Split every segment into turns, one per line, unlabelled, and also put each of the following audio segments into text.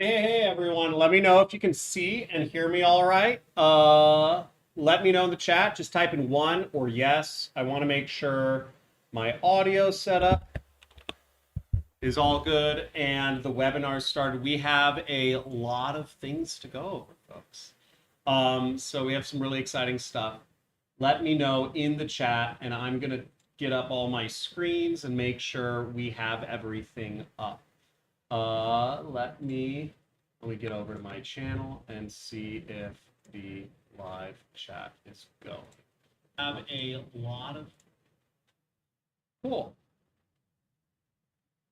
Hey, everyone. Let me know if you can see and hear me all right. Let me know in the chat. Just type in one or yes. I want to make sure my audio setup is all good and the webinar started. We have a lot of things to go over, folks. So we have some really exciting stuff. Let me know in the chat, and I'm going to get up all my screens and make sure we have everything up. Let me get over to my channel and see if the live chat is going. I have a lot of cool.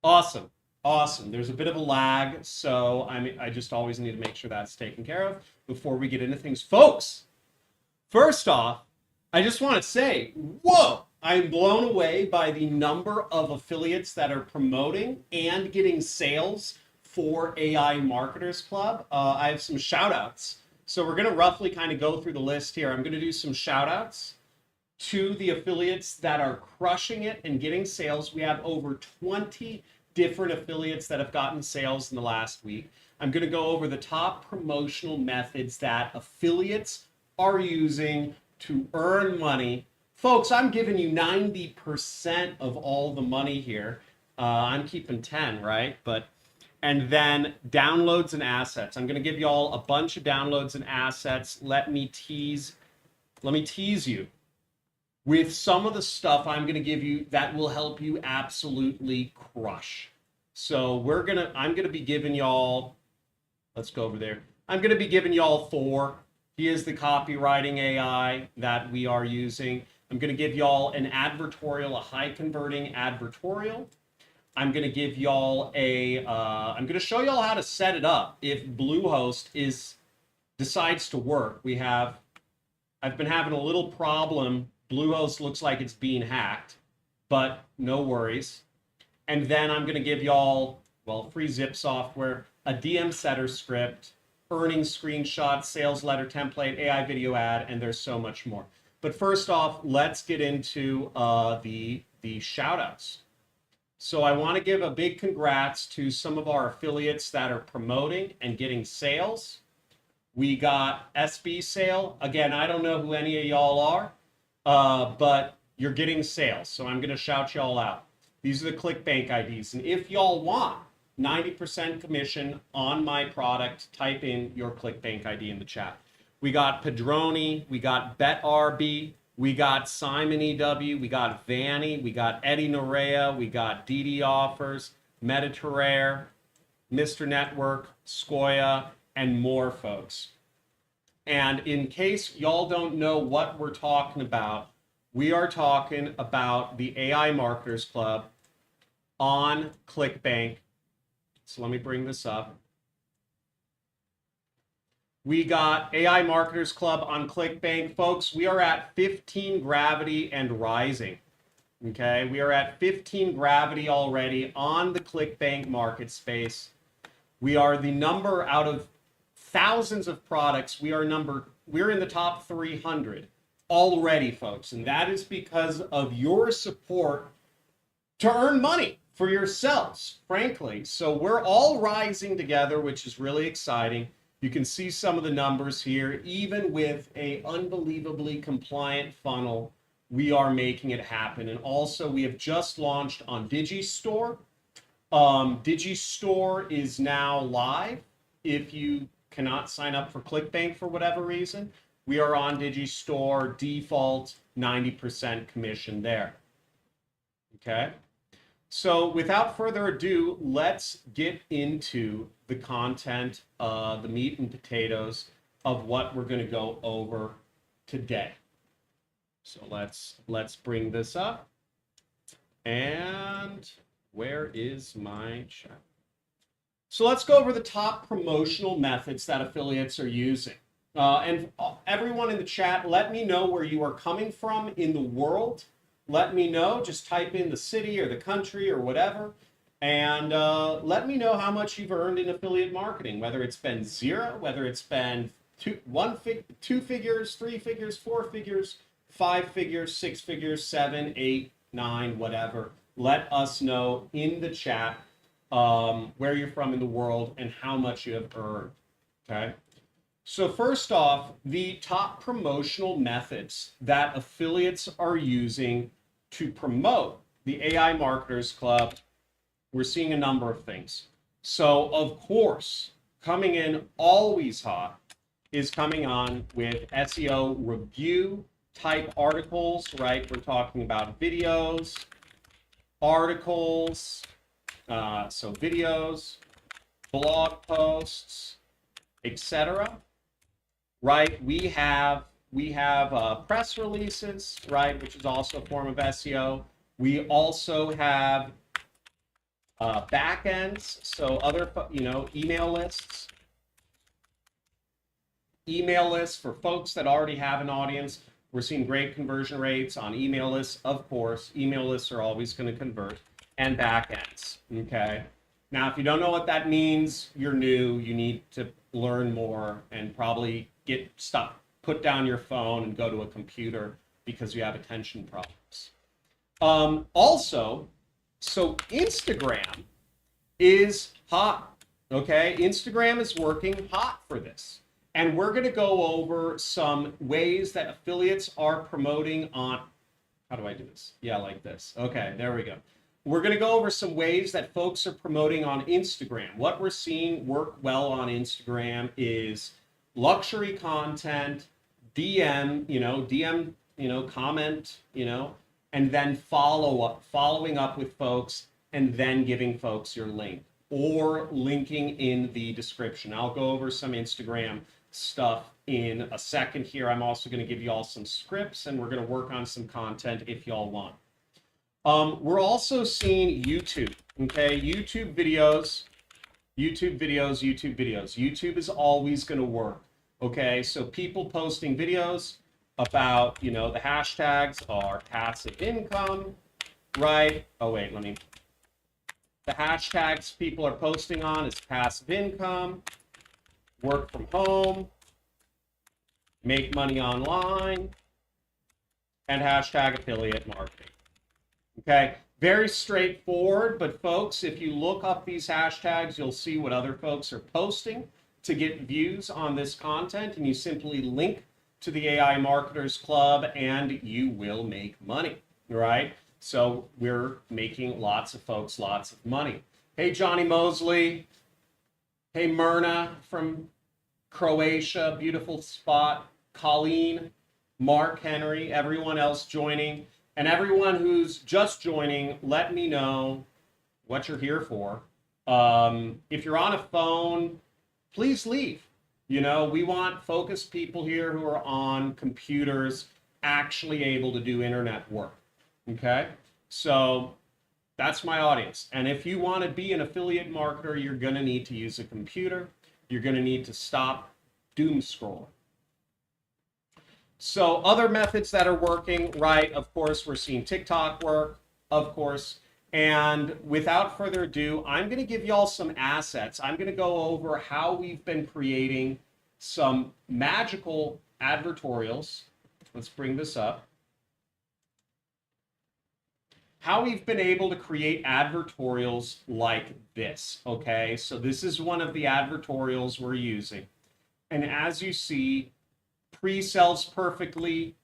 Awesome. Awesome. There's a bit of a lag, so I just always need to make sure that's taken care of before we get into things. Folks, first off, I just want to say, whoa, I'm blown away by the number of affiliates that are promoting and getting sales for AI Marketers Club. I have some shout outs. So we're going to roughly kind of go through the list here. I'm going to do some shout outs to the affiliates that are crushing it and getting sales. We have over 20 different affiliates that have gotten sales in the last week. I'm going to go over the top promotional methods that affiliates are using to earn money. Folks, I'm giving you 90% of all the money here. I'm keeping 10, right? And then downloads and assets. I'm going to give you all a bunch of downloads and assets. Let me tease you with some of the stuff I'm going to give you that will help you absolutely crush. So I'm going to be giving y'all, let's go over there. I'm going to be giving y'all 4. Here's the copywriting AI that we are using. I'm going to give y'all an advertorial, a high converting advertorial. I'm going to give y'all I'm going to show y'all how to set it up if Bluehost decides to work. I've been having a little problem. Bluehost looks like it's being hacked, but no worries. And then I'm going to give y'all, free zip software, a DM setter script, earnings screenshots, sales letter template, AI video ad, and there's so much more. But first off, let's get into the shout outs. So I want to give a big congrats to some of our affiliates that are promoting and getting sales. We got SB Sale. Again, I don't know who any of y'all are, but you're getting sales. So I'm going to shout y'all out. These are the Clickbank IDs. And if y'all want 90% commission on my product, type in your Clickbank ID in the chat. We got Padroni, we got BetRB, we got Simon EW, we got Vanny, we got Eddie Norea, we got DD Offers, Mediterrare, Mr. Network, Skoya, and more, folks. And in case y'all don't know what we're talking about, we are talking about the AI Marketers Club on Clickbank. So let me bring this up. We got AI Marketers Club on Clickbank. Folks, we are at 15 gravity and rising. Okay, we are at 15 gravity already on the Clickbank market space. We are the number out of thousands of products. We're in the top 300 already, folks. And that is because of your support to earn money for yourselves, frankly. So we're all rising together, which is really exciting. You can see some of the numbers here. Even with an unbelievably compliant funnel, we are making it happen. And also, we have just launched on Digistore. Digistore is now live. If you cannot sign up for Clickbank for whatever reason, we are on Digistore, default 90% commission there. Okay. So without further ado, let's get into the content, the meat and potatoes of what we're going to go over today. So let's bring this up. And where is my chat? So let's go over the top promotional methods that affiliates are using. And everyone in the chat, let me know where you are coming from in the world. Let me know. Just type in the city or the country or whatever. And let me know how much you've earned in affiliate marketing, whether it's been 0, whether it's been 2 figures, 3 figures, 4 figures, 5 figures, 6 figures, 7, 8, 9, whatever. Let us know in the chat. where you're from in the world, and how much you have earned. Okay. So first off, the top promotional methods that affiliates are using to promote the AI Marketers Club, we're seeing a number of things. So of course, coming in always hot is coming on with SEO review type articles, right? We're talking about videos, articles, so videos, blog posts, etc. Right? We have press releases, right, which is also a form of SEO. We also have backends, so other email lists for folks that already have an audience. We're seeing great conversion rates on email lists. Of course, email lists are always going to convert, and backends. Okay. Now, if you don't know what that means, you're new. You need to learn more and probably put down your phone and go to a computer because you have attention problems. Also, so Instagram is hot. Okay, Instagram is working hot for this. And we're going to go over some ways that affiliates are promoting on, how do I do this? Yeah, like this. Okay, there we go. We're going to go over some ways that folks are promoting on Instagram. What we're seeing work well on Instagram is luxury content, DM, comment, and then following up with folks, and then giving folks your link or linking in the description. I'll go over some Instagram stuff in a second here. I'm also going to give you all some scripts, and we're going to work on some content if y'all want. We're also seeing YouTube, okay? YouTube videos. YouTube is always going to work, okay? So people posting videos about, the hashtags are passive income, right? Oh, wait, the hashtags people are posting on is passive income, work from home, make money online, and hashtag affiliate marketing. Okay, very straightforward, but folks, if you look up these hashtags, you'll see what other folks are posting to get views on this content, and you simply link to the AI Marketers Club and you will make money, right? So we're making lots of folks lots of money. Hey, Johnny Mosley. Hey, Myrna from Croatia, beautiful spot. Colleen, Mark Henry, everyone else joining. And everyone who's just joining, let me know what you're here for. If you're on a phone, please leave. We want focused people here who are on computers, actually able to do internet work. Okay? So that's my audience. And if you want to be an affiliate marketer, you're going to need to use a computer. You're going to need to stop doom scrolling. So other methods that are working, right? Of course, we're seeing TikTok work, of course. And without further ado, I'm going to give y'all some assets. I'm going to go over how we've been creating some magical advertorials. Let's bring this up. How we've been able to create advertorials like this, okay? So this is one of the advertorials we're using. And as you see, pre-sells perfectly,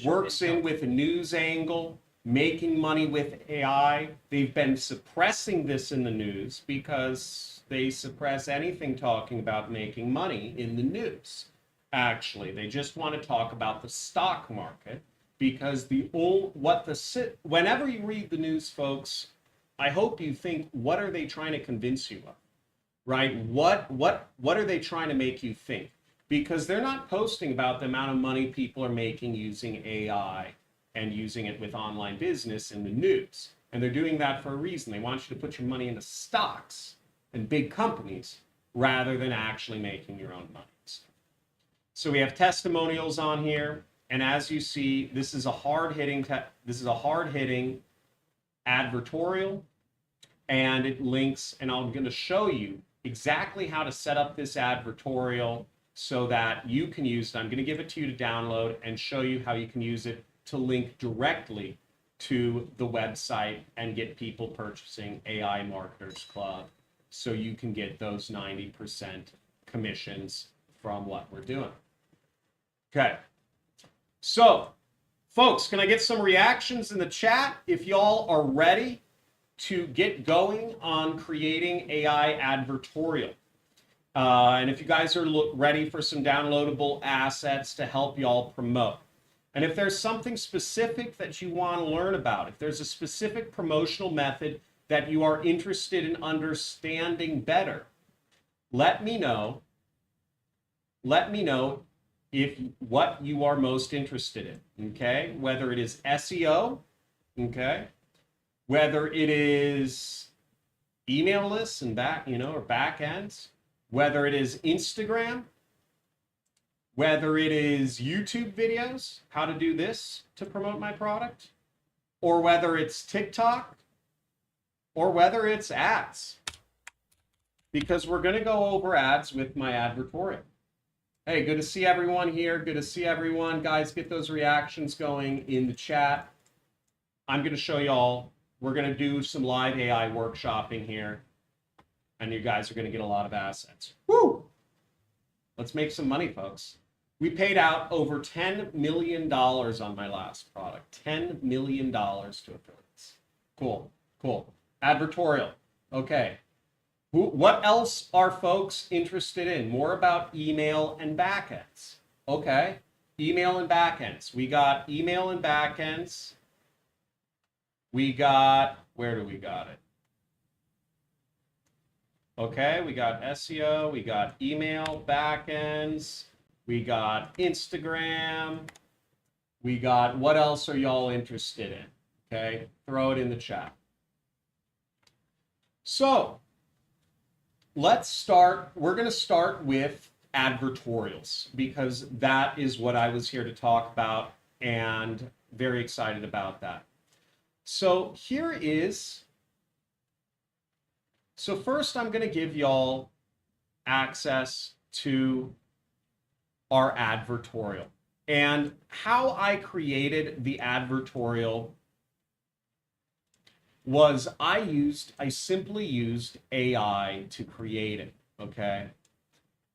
works in with a news angle, making money with AI. They've been suppressing this in the news because they suppress anything talking about making money in the news. Actually, they just want to talk about the stock market because whenever you read the news, folks, I hope you think, what are they trying to convince you of, right? What are they trying to make you think? Because they're not posting about the amount of money people are making using AI and using it with online business in the news. And they're doing that for a reason. They want you to put your money into stocks and big companies rather than actually making your own money. So we have testimonials on here. And as you see, this is a hard-hitting advertorial, and it links, and I'm going to show you exactly how to set up this advertorial so that you can use it. I'm going to give it to you to download and show you how you can use it to link directly to the website and get people purchasing AI Marketers Club so you can get those 90% commissions from what we're doing. Okay. So, folks, can I get some reactions in the chat if y'all are ready to get going on creating AI advertorial? And if you guys are ready for some downloadable assets to help y'all promote. And if there's something specific that you want to learn about, if there's a specific promotional method that you are interested in understanding better, let me know. Let me know what you are most interested in, okay? Whether it is SEO, okay? Whether it is email lists and or back ends, whether it is Instagram, whether it is YouTube videos, how to do this to promote my product, or whether it's TikTok, or whether it's ads, because we're going to go over ads with my advertorial. Hey, good to see everyone here. Good to see everyone. Guys, get those reactions going in the chat. I'm going to show y'all. We're going to do some live AI workshopping here, and you guys are going to get a lot of assets. Woo! Let's make some money, folks. We paid out over $10 million on my last product. $10 million to affiliates. Cool, cool. Advertorial. Okay. What else are folks interested in? More about email and backends. Okay. Email and backends. We got email and backends. We got, where do we got it? Okay, we got SEO, we got email backends, we got Instagram, we got, what else are y'all interested in? Okay, throw it in the chat. So, let's start, we're going to start with advertorials because that is what I was here to talk about and very excited about that. So here is, so first I'm going to give y'all access to our advertorial. And how I created the advertorial was I simply used AI to create it, okay?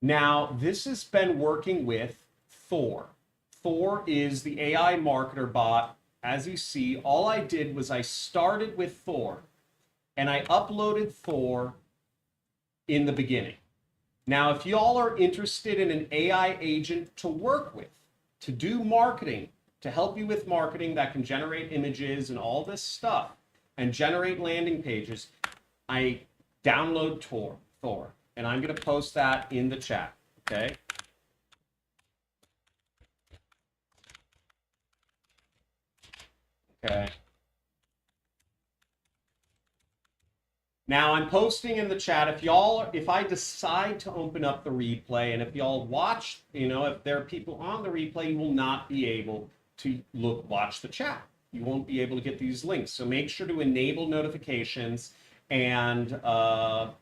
Now, this has been working with Thor. Thor is the AI marketer bot. As you see, all I did was I started with Thor, and I uploaded Thor in the beginning. Now, if y'all are interested in an AI agent to work with, to do marketing, to help you with marketing that can generate images and all this stuff, and generate landing pages, I download Thor, and I'm going to post that in the chat, okay? Okay. Now I'm posting in the chat, if I decide to open up the replay, and if y'all watch, if there are people on the replay, you will not be able to watch the chat. You won't be able to get these links. So make sure to enable notifications and or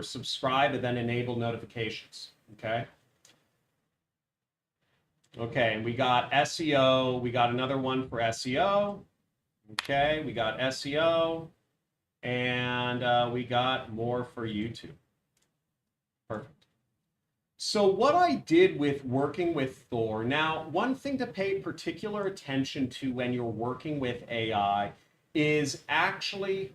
subscribe and then enable notifications. Okay. Okay, and we got SEO. We got another one for SEO. Okay, we got SEO, and we got more for YouTube. Perfect. So what I did with working with Thor, now one thing to pay particular attention to when you're working with AI is actually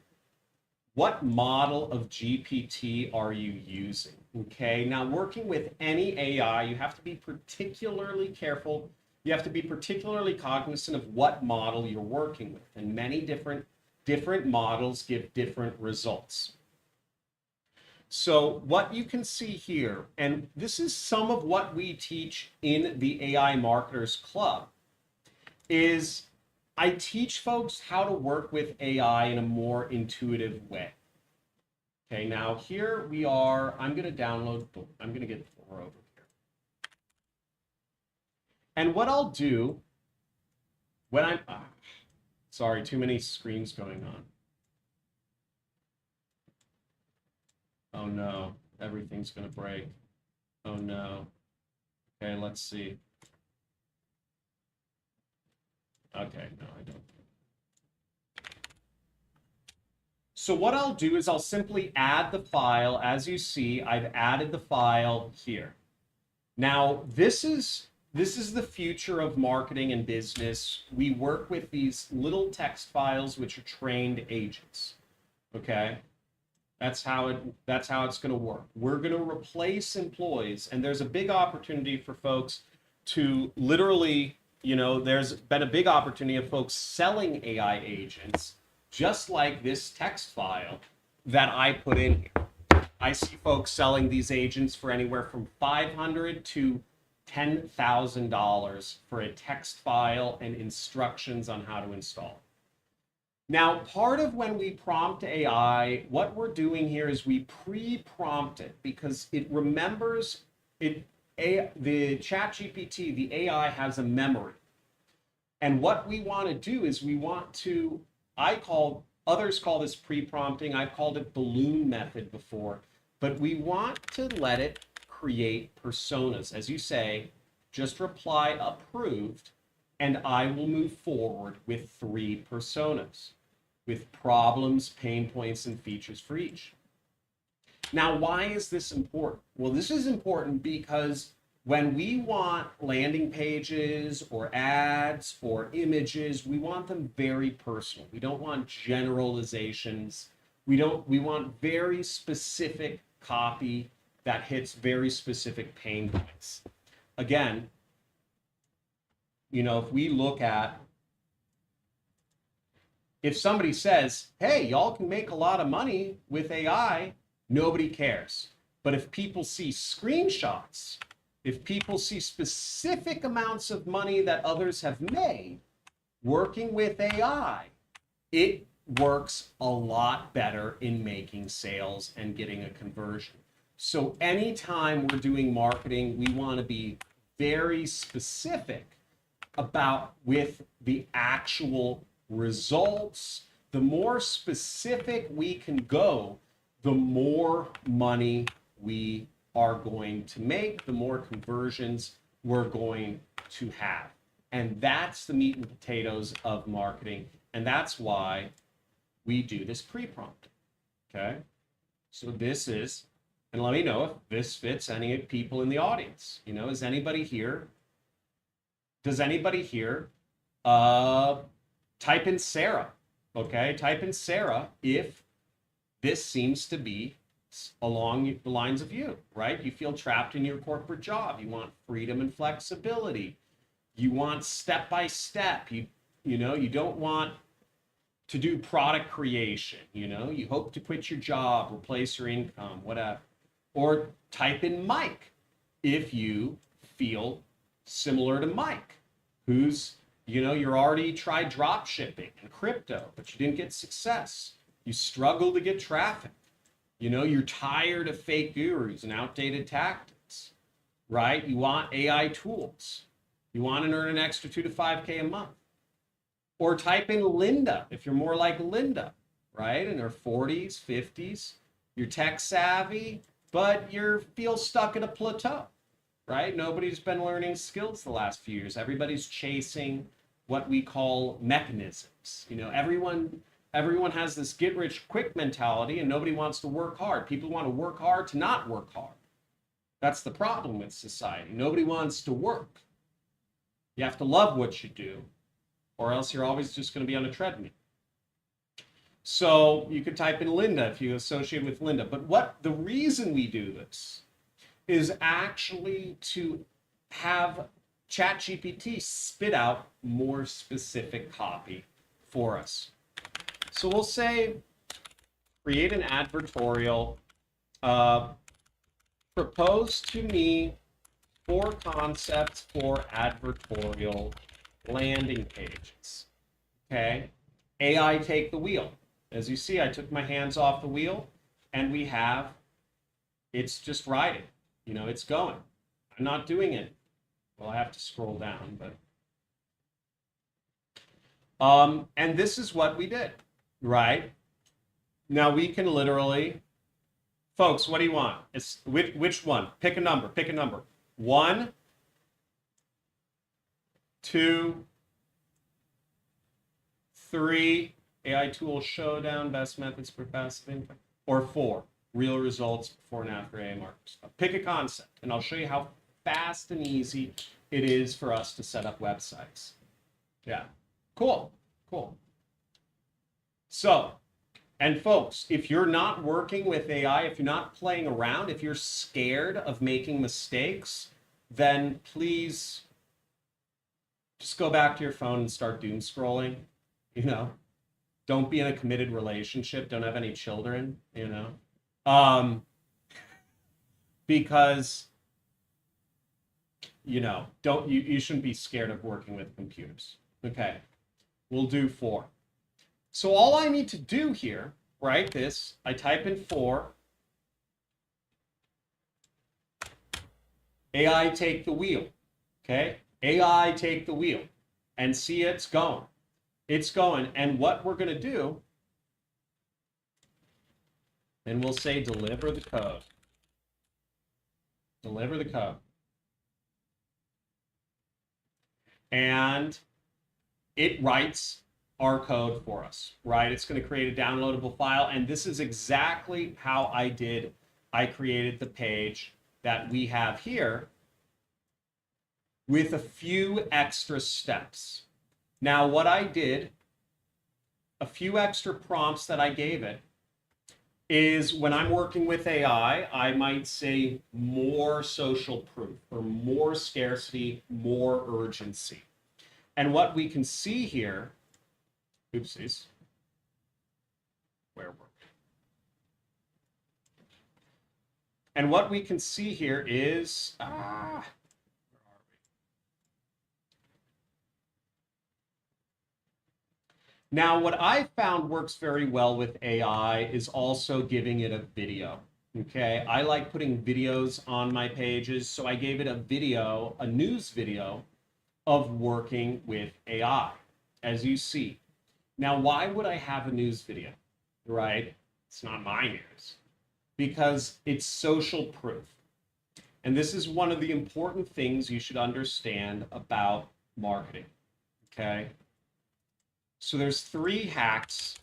what model of GPT are you using, okay? Now working with any AI, you have to be particularly careful. You have to be particularly cognizant of what model you're working with, and many different models give different results. So what you can see here, and this is some of what we teach in the AI Marketers Club, is I teach folks how to work with AI in a more intuitive way. Okay, now here we are. I'm going to get Thor over here. And what I'll do when I'm, sorry, too many screens going on. Oh no, everything's going to break. Oh no. Okay, let's see. Okay, no, I don't. So what I'll do is I'll simply add the file. As you see, I've added the file here. Now, this is the future of marketing and business. We work with these little text files, which are trained agents. Okay, that's how it's going to work. We're going to replace employees, and there's a big opportunity for folks to literally, there's been a big opportunity of folks selling AI agents, just like this text file that I put in here. I see folks selling these agents for anywhere from $500 to $10,000 for a text file and instructions on how to install. Now, part of when we prompt AI, what we're doing here is we pre-prompt it because it remembers it. The ChatGPT, the AI has a memory. And what we want to do is we want to, others call this pre-prompting. I've called it balloon method before, but we want to let it create personas. As you say, just reply approved, and I will move forward with 3 personas with problems, pain points, and features for each. Now, why is this important? Well, this is important because when we want landing pages or ads or images, we want them very personal. We don't want generalizations. We want very specific copy that hits very specific pain points. Again, if we look at, if somebody says, hey, y'all can make a lot of money with AI, nobody cares. But if people see screenshots, if people see specific amounts of money that others have made working with AI, it works a lot better in making sales and getting a conversion. So anytime we're doing marketing, we want to be very specific about with the actual results. The more specific we can go, the more money we are going to make, the more conversions we're going to have. And that's the meat and potatoes of marketing. And that's why we do this pre-prompt. Okay? So this is, and let me know if this fits any people in the audience. Is anybody here? Does anybody here type in Sarah? Okay, type in Sarah if this seems to be along the lines of you, right? You feel trapped in your corporate job. You want freedom and flexibility. You want step-by-step. You don't want to do product creation. You hope to quit your job, replace your income, whatever. Or type in Mike if you feel similar to Mike, who's, you're already tried drop shipping and crypto, but you didn't get success. You struggle to get traffic. You're tired of fake gurus and outdated tactics, right? You want AI tools. You want to earn an extra 2 to 5K a month. Or type in Linda if you're more like Linda, right? In her 40s, 50s. You're tech savvy, but you feel stuck at a plateau, right? Nobody's been learning skills the last few years. Everybody's chasing what we call mechanisms. Everyone has this get rich quick mentality and nobody wants to work hard. People want to work hard to not work hard. That's the problem with society. Nobody wants to work. You have to love what you do, or else you're always just going to be on a treadmill. So you could type in Linda if you associate with Linda. But the reason we do this is actually to have ChatGPT spit out more specific copy for us. So we'll say, create an advertorial, propose to me 4 concepts for advertorial landing pages. Okay, AI take the wheel. As you see, I took my hands off the wheel and it's just riding. It's going. I'm not doing it. Well, I have to scroll down, but and this is what we did, right? Now we can literally, folks, what do you want? It's which one? Pick a number. 1, 2, 3, AI tool showdown, best methods for passive income. Or 4, real results before and after AI marketers. Pick a concept, and I'll show you how fast and easy it is for us to set up websites. Yeah, cool, cool. So, and folks, if you're not working with AI, if you're not playing around, if you're scared of making mistakes, then please just go back to your phone and start doom scrolling. You know, don't be in a committed relationship. Don't have any children. You know, because you shouldn't be scared of working with computers. Okay, we'll do 4. So all I need to do here, right? I type in 4. AI take the wheel. Okay, AI take the wheel, and see it's going. It's going, and what we're going to do, and we'll say deliver the code. Deliver the code. And it writes our code for us, right? It's going to create a downloadable file, and this is exactly how I created the page that we have here with a few extra steps. Now, what I did, a few extra prompts that I gave it, is when I'm working with AI, I might say more social proof, or more scarcity, more urgency. And what we can see here, oopsies, where were we? And what we can see here is, where are we? Now, what I found works very well with AI is also giving it a video. Okay, I like putting videos on my pages, so I gave it a video, a news video of working with AI, as you see. Now, why would I have a news video, right? It's not my news, because it's social proof. And this is one of the important things you should understand about marketing, okay? So there's 3 hacks.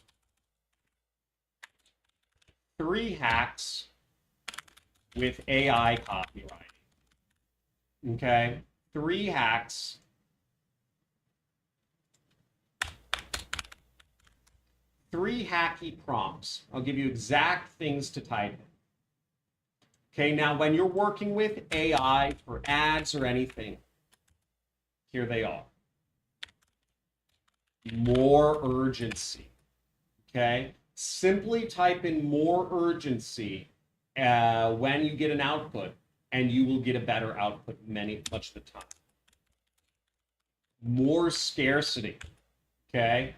3 hacks with AI copywriting. Okay? 3 hacks. 3 hacky prompts. I'll give you exact things to type in. Okay, now when you're working with AI for ads or anything, here they are. More urgency. Okay, simply type in more urgency when you get an output, and you will get a better output much of the time. More scarcity. Okay,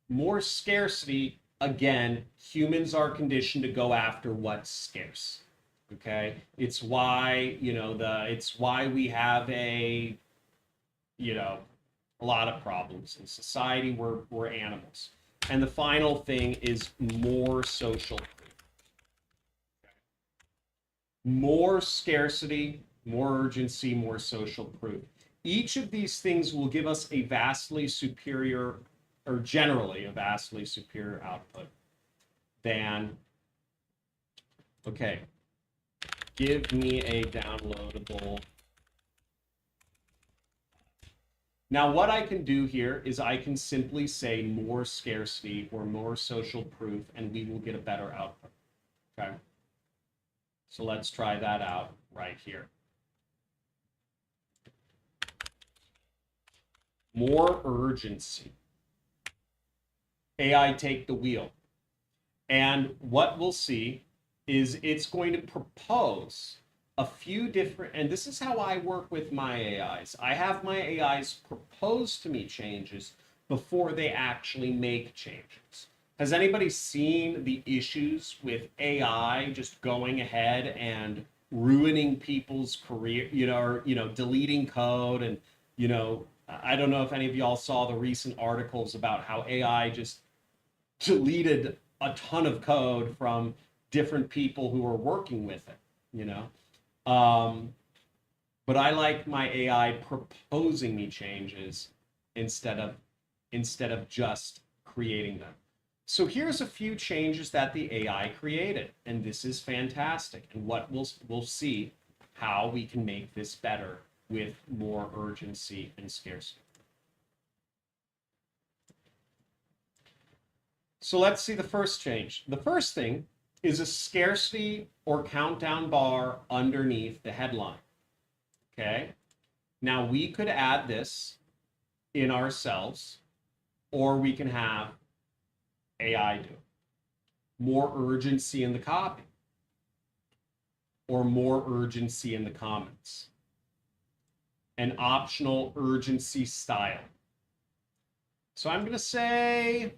more scarcity. Again, humans are conditioned to go after what's scarce. Okay, it's why it's why we have a lot of problems in society. We're animals. And the final thing is more social proof. Okay. More scarcity, more urgency, more social proof. Each of these things will give us a vastly superior, or generally a vastly superior output than, okay, give me a downloadable. Now, what I can do here is I can simply say more scarcity or more social proof, and we will get a better output. Okay. So let's try that out right here. More urgency. AI take the wheel. And what we'll see is it's going to propose a few different, and this is how I work with my AIs. I have my AIs propose to me changes before they actually make changes. Has anybody seen the issues with AI just going ahead and ruining people's career, or deleting code? And I don't know if any of y'all saw the recent articles about how AI just deleted a ton of code from different people who are working with it, but I like my AI proposing me changes instead of just creating them. So here's a few changes that the AI created, and this is fantastic. And what we'll see how we can make this better with more urgency and scarcity. So let's see the first change. The first thing is a scarcity or countdown bar underneath the headline. Okay. Now we could add this in ourselves, or we can have AI do it. More urgency in the copy, or more urgency in the comments. An optional urgency style. So I'm going to say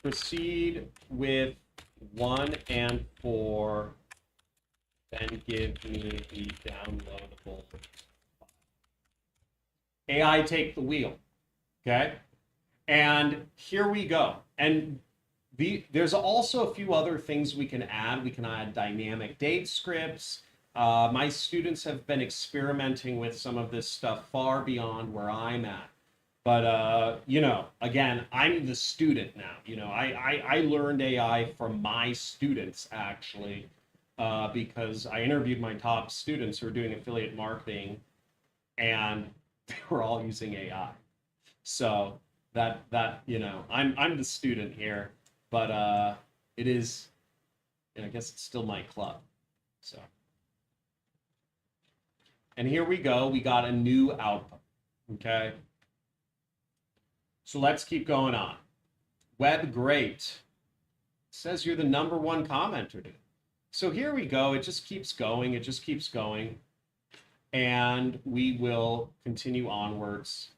proceed with 1 and 4, then give me the downloadable. AI take the wheel, okay? And here we go. And there's also a few other things we can add. We can add dynamic date scripts. My students have been experimenting with some of this stuff far beyond where I'm at. But, you know, again, I'm the student now. You know, I learned AI from my students, actually, because I interviewed my top students who are doing affiliate marketing, and they were all using AI. So that you know, I'm the student here, but it is, you know, I guess it's still my club. So, and here we go. We got a new output. Okay. So let's keep going on. Web great. Says you're the #1 commenter today. So here we go. It just keeps going. It just keeps going. And we will continue onwards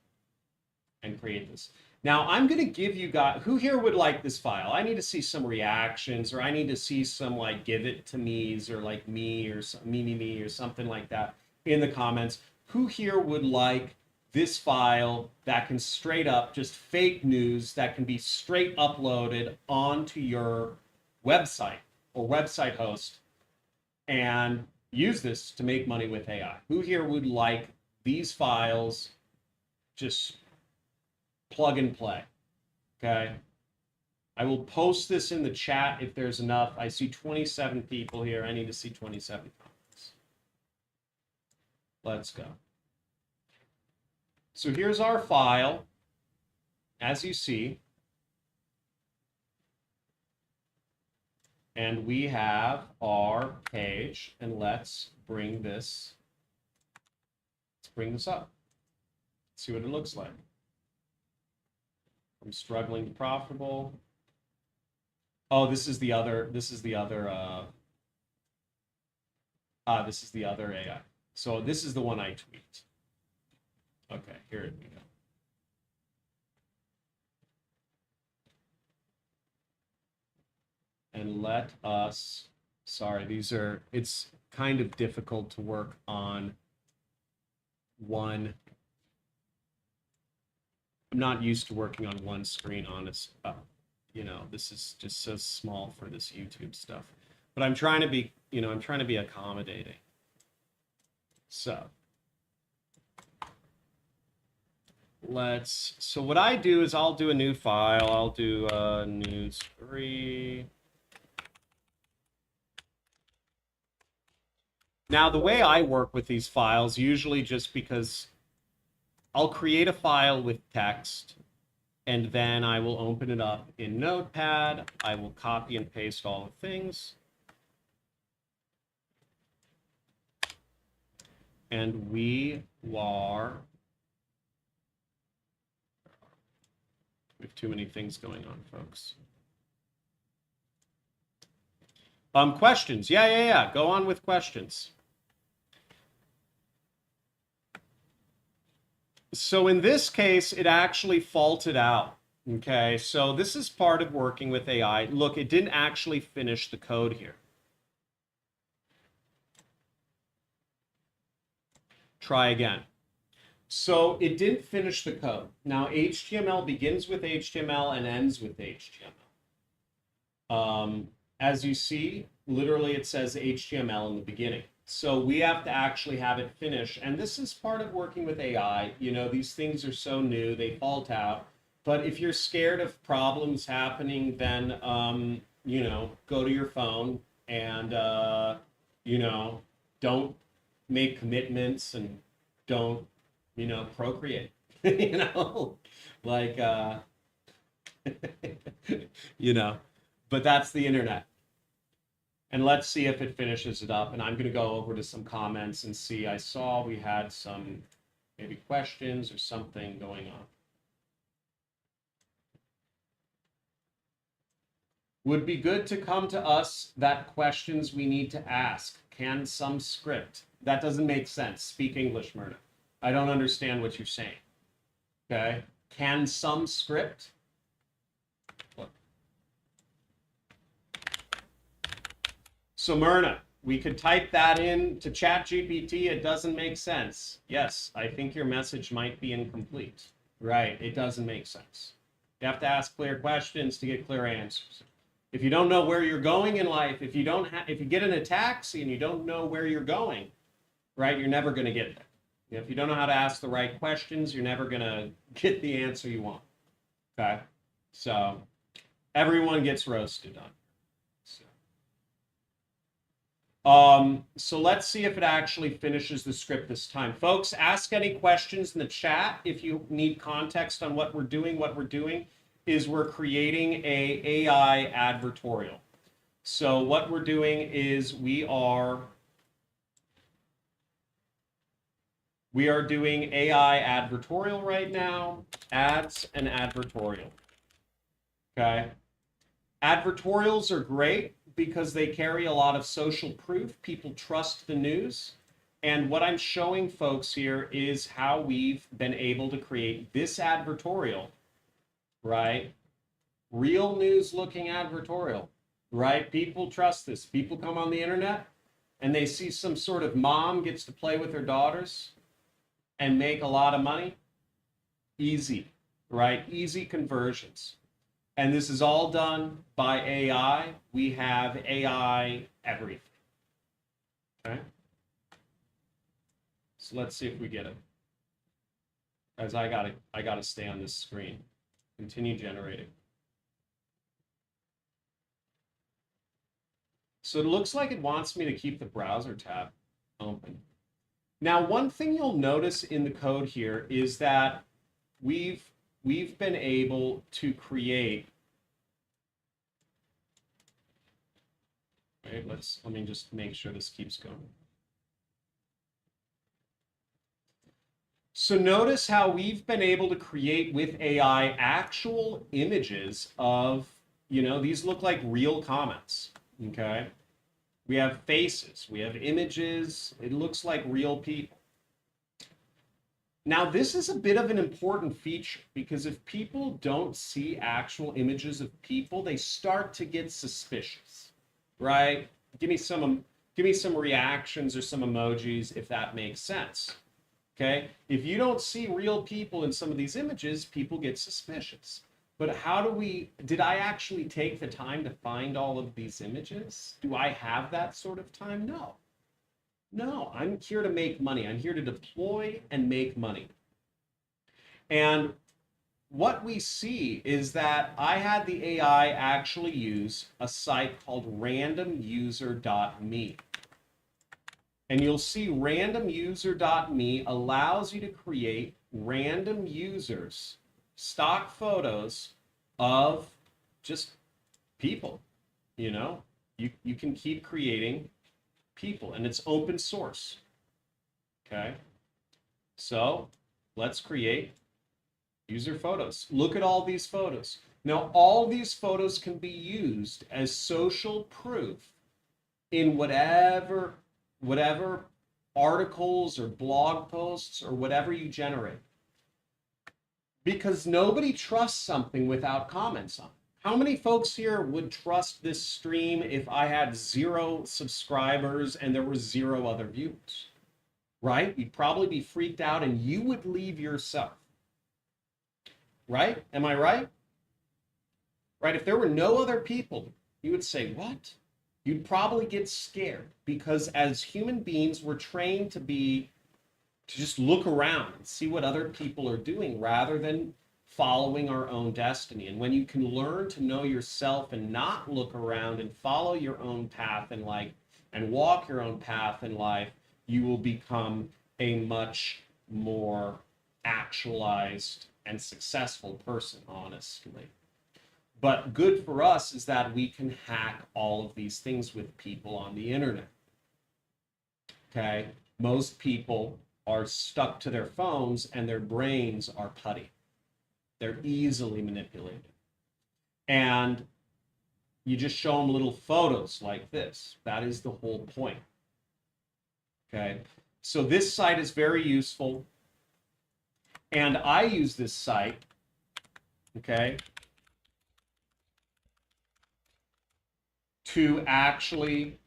and create this. Now I'm going to give you guys, who here would like this file? I need to see some reactions, or I need to see some like give it to me's, or like me, or some, me, or something like that in the comments. Who here would like this file that can straight up, just fake news, that can be straight uploaded onto your website or website host and use this to make money with AI? Who here would like these files just plug and play? Okay. I will post this in the chat if there's enough. I see 27 people here. I need to see 27 comments. Let's go. So here's our file, as you see. And we have our page, and let's bring this up. See what it looks like. From struggling to profitable. Oh, this is the other AI. So this is the one I tweaked. Okay, here we go. And let us, sorry, it's kind of difficult to work on one. I'm not used to working on one screen, honest. You know, this is just so small for this YouTube stuff. But I'm trying to be, you know, I'm trying to be accommodating. So so what I do is I'll do a new file. I'll do news 3. Now, the way I work with these files, usually just because I'll create a file with text, and then I will open it up in Notepad. I will copy and paste all the things. And we have too many things going on, folks. Questions. Yeah. Go on with questions. So in this case, it actually faulted out. Okay, so this is part of working with AI. Look, it didn't actually finish the code here. Try again. So it didn't finish the code. Now, HTML begins with HTML and ends with HTML. As you see, literally it says HTML in the beginning. So we have to actually have it finish. And this is part of working with AI. You know, these things are so new, they fault out. But if you're scared of problems happening, then, you know, go to your phone and, you know, don't make commitments and don't, you know, procreate. You know, like, you know, but that's the internet. And let's see if it finishes it up. And I'm going to go over to some comments and see. I saw we had some maybe questions or something going on. Would be good to come to us that questions we need to ask. Can some script? That doesn't make sense. Speak English, Myrna. I don't understand what you're saying. Okay. Can some script? Look. So Myrna, we could type that in to ChatGPT. It doesn't make sense. Yes, I think your message might be incomplete. Right, it doesn't make sense. You have to ask clear questions to get clear answers. If you don't know where you're going in life, if you get in a taxi and you don't know where you're going, right, you're never going to get there. If you don't know how to ask the right questions, you're never going to get the answer you want. Okay, so everyone gets roasted on. So let's see if it actually finishes the script this time. Folks, ask any questions in the chat if you need context on what we're doing. What we're doing is we're creating a AI advertorial. So what we're doing is we are doing AI advertorial right now, ads and advertorial. Okay. Advertorials are great because they carry a lot of social proof. People trust the news. And what I'm showing folks here is how we've been able to create this advertorial, right? Real news looking advertorial, right? People trust this. People come on the internet and they see some sort of mom gets to play with her daughters and make a lot of money. Easy, right? Easy conversions. And this is all done by AI. We have AI everything. Okay. So let's see if we get it. Guys, I gotta stay on this screen. Continue generating. So it looks like it wants me to keep the browser tab open. Now, one thing you'll notice in the code here is that we've been able to create. Right, let me just make sure this keeps going. So notice how we've been able to create with AI actual images of, you know, these look like real comments, okay? We have faces, we have images, it looks like real people. Now, this is a bit of an important feature because if people don't see actual images of people, they start to get suspicious, right? Give me some reactions or some emojis if that makes sense. Okay? If you don't see real people in some of these images, people get suspicious. But did I actually take the time to find all of these images? Do I have that sort of time? No. No, I'm here to make money. I'm here to deploy and make money. And what we see is that I had the AI actually use a site called randomuser.me. And you'll see randomuser.me allows you to create random users, stock photos of just people. You know, you can keep creating people, and it's open source. Okay, so let's create user photos. Look at all these photos. Now, all these photos can be used as social proof in whatever articles or blog posts or whatever you generate. Because nobody trusts something without comments on it. How many folks here would trust this stream if I had 0 subscribers and there were 0 other viewers? Right? You'd probably be freaked out and you would leave yourself. Right? Am I right? Right? If there were no other people, you would say, what? you'd probably get scared, because as human beings, we're trained to just look around and see what other people are doing rather than following our own destiny. And when you can learn to know yourself and not look around and follow your own path in life and walk your own path in life, you will become a much more actualized and successful person, honestly. But good for us is that we can hack all of these things with people on the internet. Okay? Most people are stuck to their phones and their brains are putty. They're easily manipulated. And you just show them little photos like this. That is the whole point. Okay? So this site is very useful. And I use this site, okay, to actually,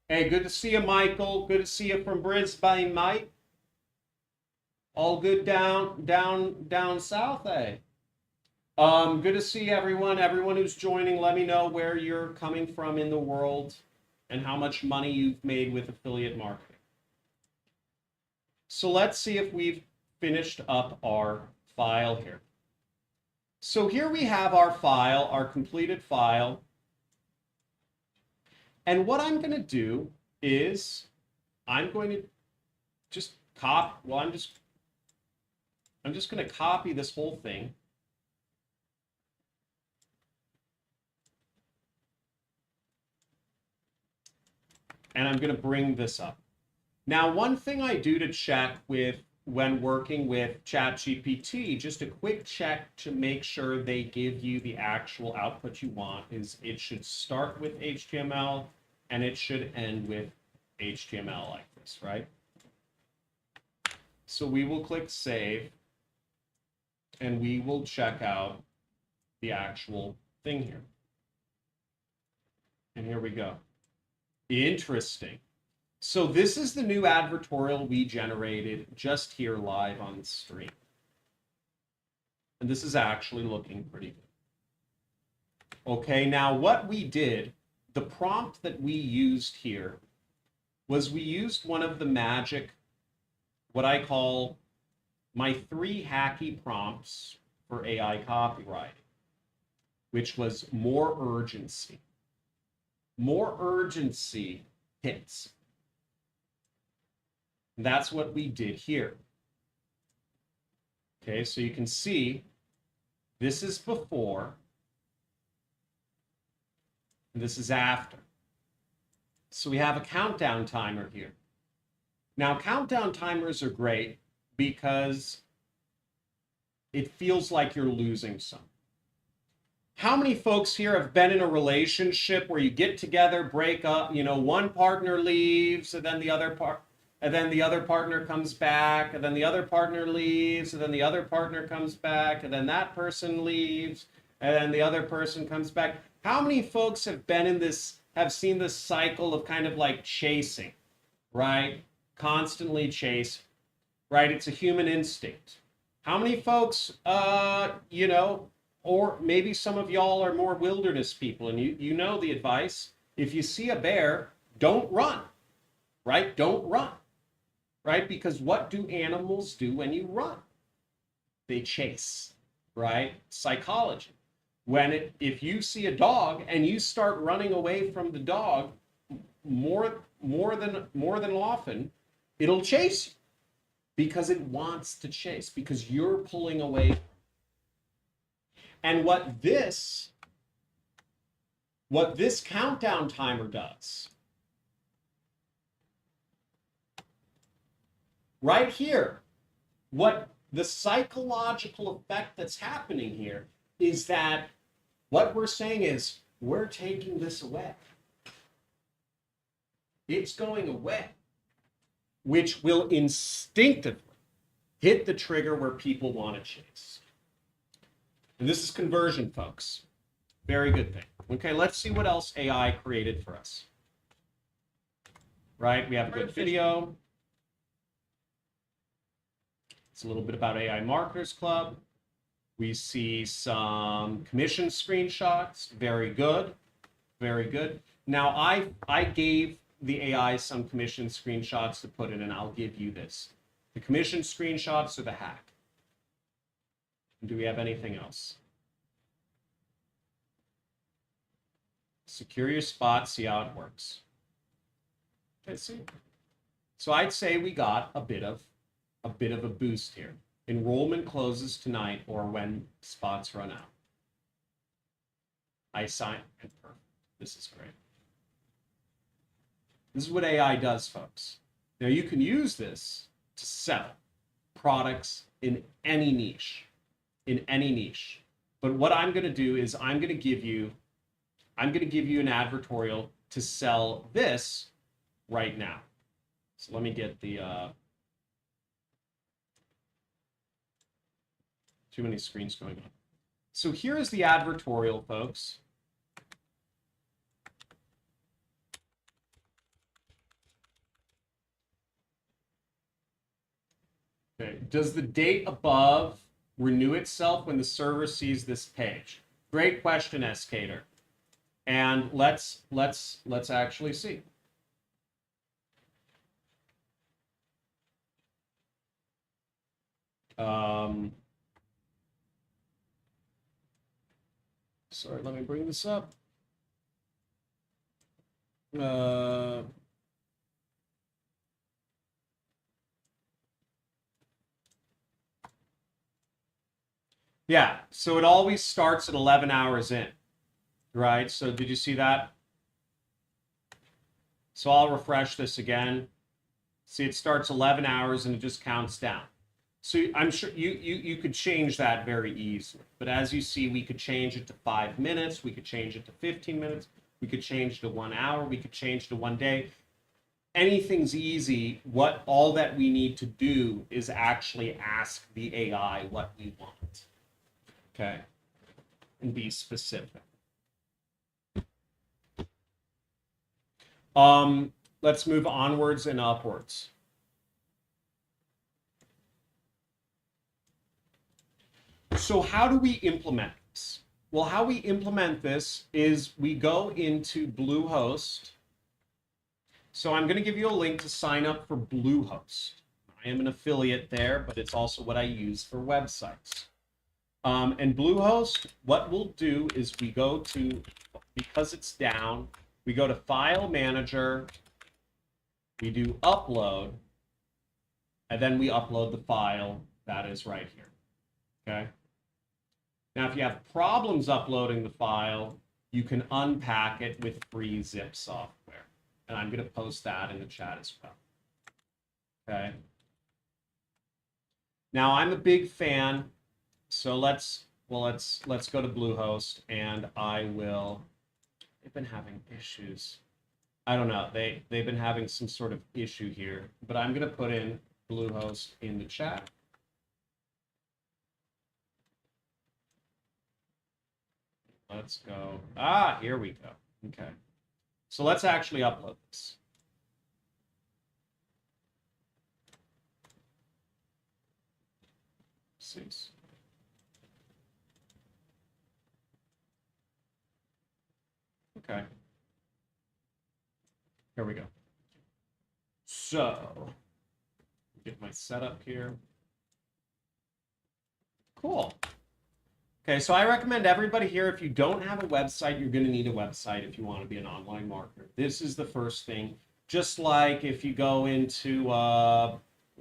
hey, good to see you, Michael. Good to see you from Brisbane, mate. All good down south, eh? Good to see everyone. Everyone who's joining, let me know where you're coming from in the world and how much money you've made with affiliate marketing. So let's see if we've finished up our file here. So here we have our file, our completed file. And what I'm going to do is I'm going to just copy, well, I'm just going to copy this whole thing. And I'm going to bring this up. Now, one thing I do to check with when working with ChatGPT, just a quick check to make sure they give you the actual output you want, is it should start with HTML and it should end with HTML like this, right? So we will click save and we will check out the actual thing here. And here we go. Interesting. So this is the new advertorial we generated just here live on the stream. And this is actually looking pretty good. Okay, now what we did, the prompt that we used here was we used one of the magic, what I call my 3 hacky prompts for AI copywriting, which was more urgency. More urgency hits. That's what we did here. Okay, so you can see this is before, and this is after. So we have a countdown timer here. Now, countdown timers are great because it feels like you're losing some. How many folks here have been in a relationship where you get together, break up, you know, one partner leaves, and then the other partner comes back, and then the other partner leaves, and then the other partner comes back, and then that person leaves, and then the other person comes back. How many folks have been in this, have seen this cycle of kind of like chasing, right? Constantly chasing, right? It's a human instinct. How many folks, you know, or maybe some of y'all are more wilderness people, and you know the advice. If you see a bear, don't run, right? Don't run. Right? Because what do animals do when you run? They chase, right? Psychology. If you see a dog and you start running away from the dog, more than often, it'll chase you because it wants to chase, because you're pulling away. And what this countdown timer does, right here, what the psychological effect that's happening here is that what we're saying is we're taking this away. It's going away, which will instinctively hit the trigger where people want to chase. And this is conversion, folks. Very good thing. Okay, let's see what else AI created for us. Right, we have a good video. It's a little bit about AI Marketers Club. We see some commission screenshots, very good. Very good. Now, I gave the AI some commission screenshots to put in, and I'll give you this. The commission screenshots are the hack. Do we have anything else? Secure your spot, see how it works. Okay, see. So I'd say we got a bit of a boost here. Enrollment closes tonight or when spots run out. I sign. Perfect. This is great. This is what AI does, folks. Now you can use this to sell products in any niche, But what I'm going to do is I'm going to give you an advertorial to sell this right now. So let me get the too many screens going on. So here is the advertorial, folks. Okay. Does the date above renew itself when the server sees this page? Great question, Skater. And let's actually see. Sorry, let me bring this up. Yeah, so it always starts at 11 hours in, right? So did you see that? So I'll refresh this again. See, it starts 11 hours and it just counts down. So I'm sure you could change that very easily. But as you see, we could change it to 5 minutes. We could change it to 15 minutes. We could change to 1 hour. We could change to 1 day. Anything's easy. All that we need to do is actually ask the AI what we want. Okay, and be specific. Let's move onwards and upwards. So how do we implement this? Well, how we implement this is we go into Bluehost. So I'm going to give you a link to sign up for Bluehost. I am an affiliate there, but it's also what I use for websites. And Bluehost, what we'll do is we go to, because it's down, we go to File Manager, we do Upload, and then we upload the file that is right here, okay? Now, if you have problems uploading the file, you can unpack it with free zip software. And I'm going to post that in the chat as well, okay? Now, I'm a big fan. So let's go to Bluehost, and they've been having issues. I don't know, they've been having some sort of issue here, but I'm going to put in Bluehost in the chat. Let's go. Here we go. Okay. So let's actually upload this. Cease. Okay. Here we go. So, get my setup here. Cool. Okay, so I recommend everybody here, if you don't have a website, you're going to need a website if you want to be an online marketer. This is the first thing. Just like if you go into,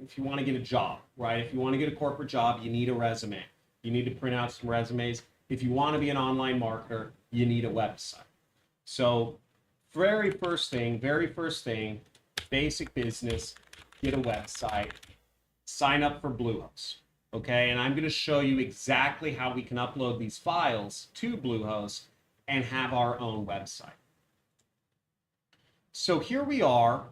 if you want to get a job, right? If you want to get a corporate job, you need a resume. You need to print out some resumes. If you want to be an online marketer, you need a website. So very first thing, basic business, get a website, sign up for Bluehost, okay? And I'm going to show you exactly how we can upload these files to Bluehost and have our own website. So here we are,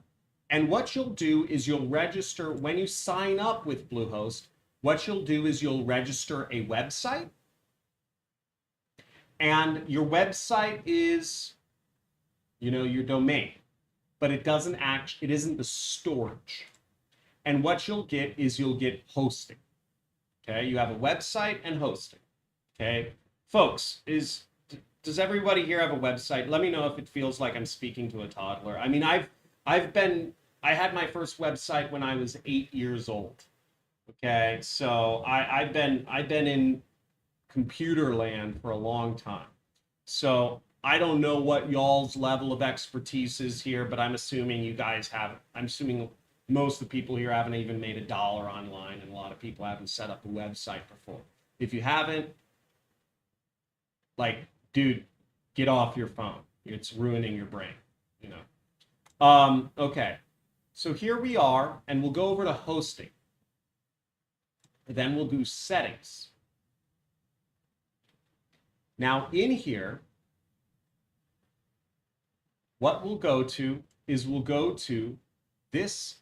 and what you'll do is you'll register, when you sign up with Bluehost, what you'll do is you'll register a website, and your website is, you know, your domain, but it isn't the storage. And what you'll get is you'll get hosting. Okay, you have a website and hosting. Okay, folks, Does everybody here have a website? Let me know if it feels like I'm speaking to a toddler. I mean, I had my first website when I was 8 years old. Okay, so I've been in computer land for a long time. So I don't know what y'all's level of expertise is here, but I'm assuming you guys have. I'm assuming most of the people here haven't even made $1 online, and a lot of people haven't set up a website before. If you haven't, like, dude, get off your phone. It's ruining your brain, you know. Okay, so here we are, and we'll go over to hosting. Then we'll do settings. Now in here, what we'll go to is we'll go to this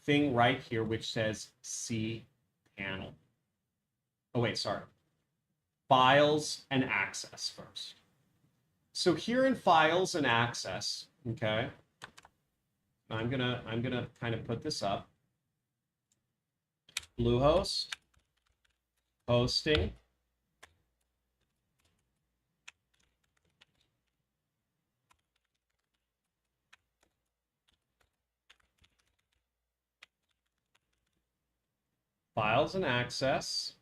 thing right here, which says cPanel. Oh, wait, sorry. Files and access first. So here in files and access, okay, I'm gonna kind of put this up. Bluehost, hosting, files and access,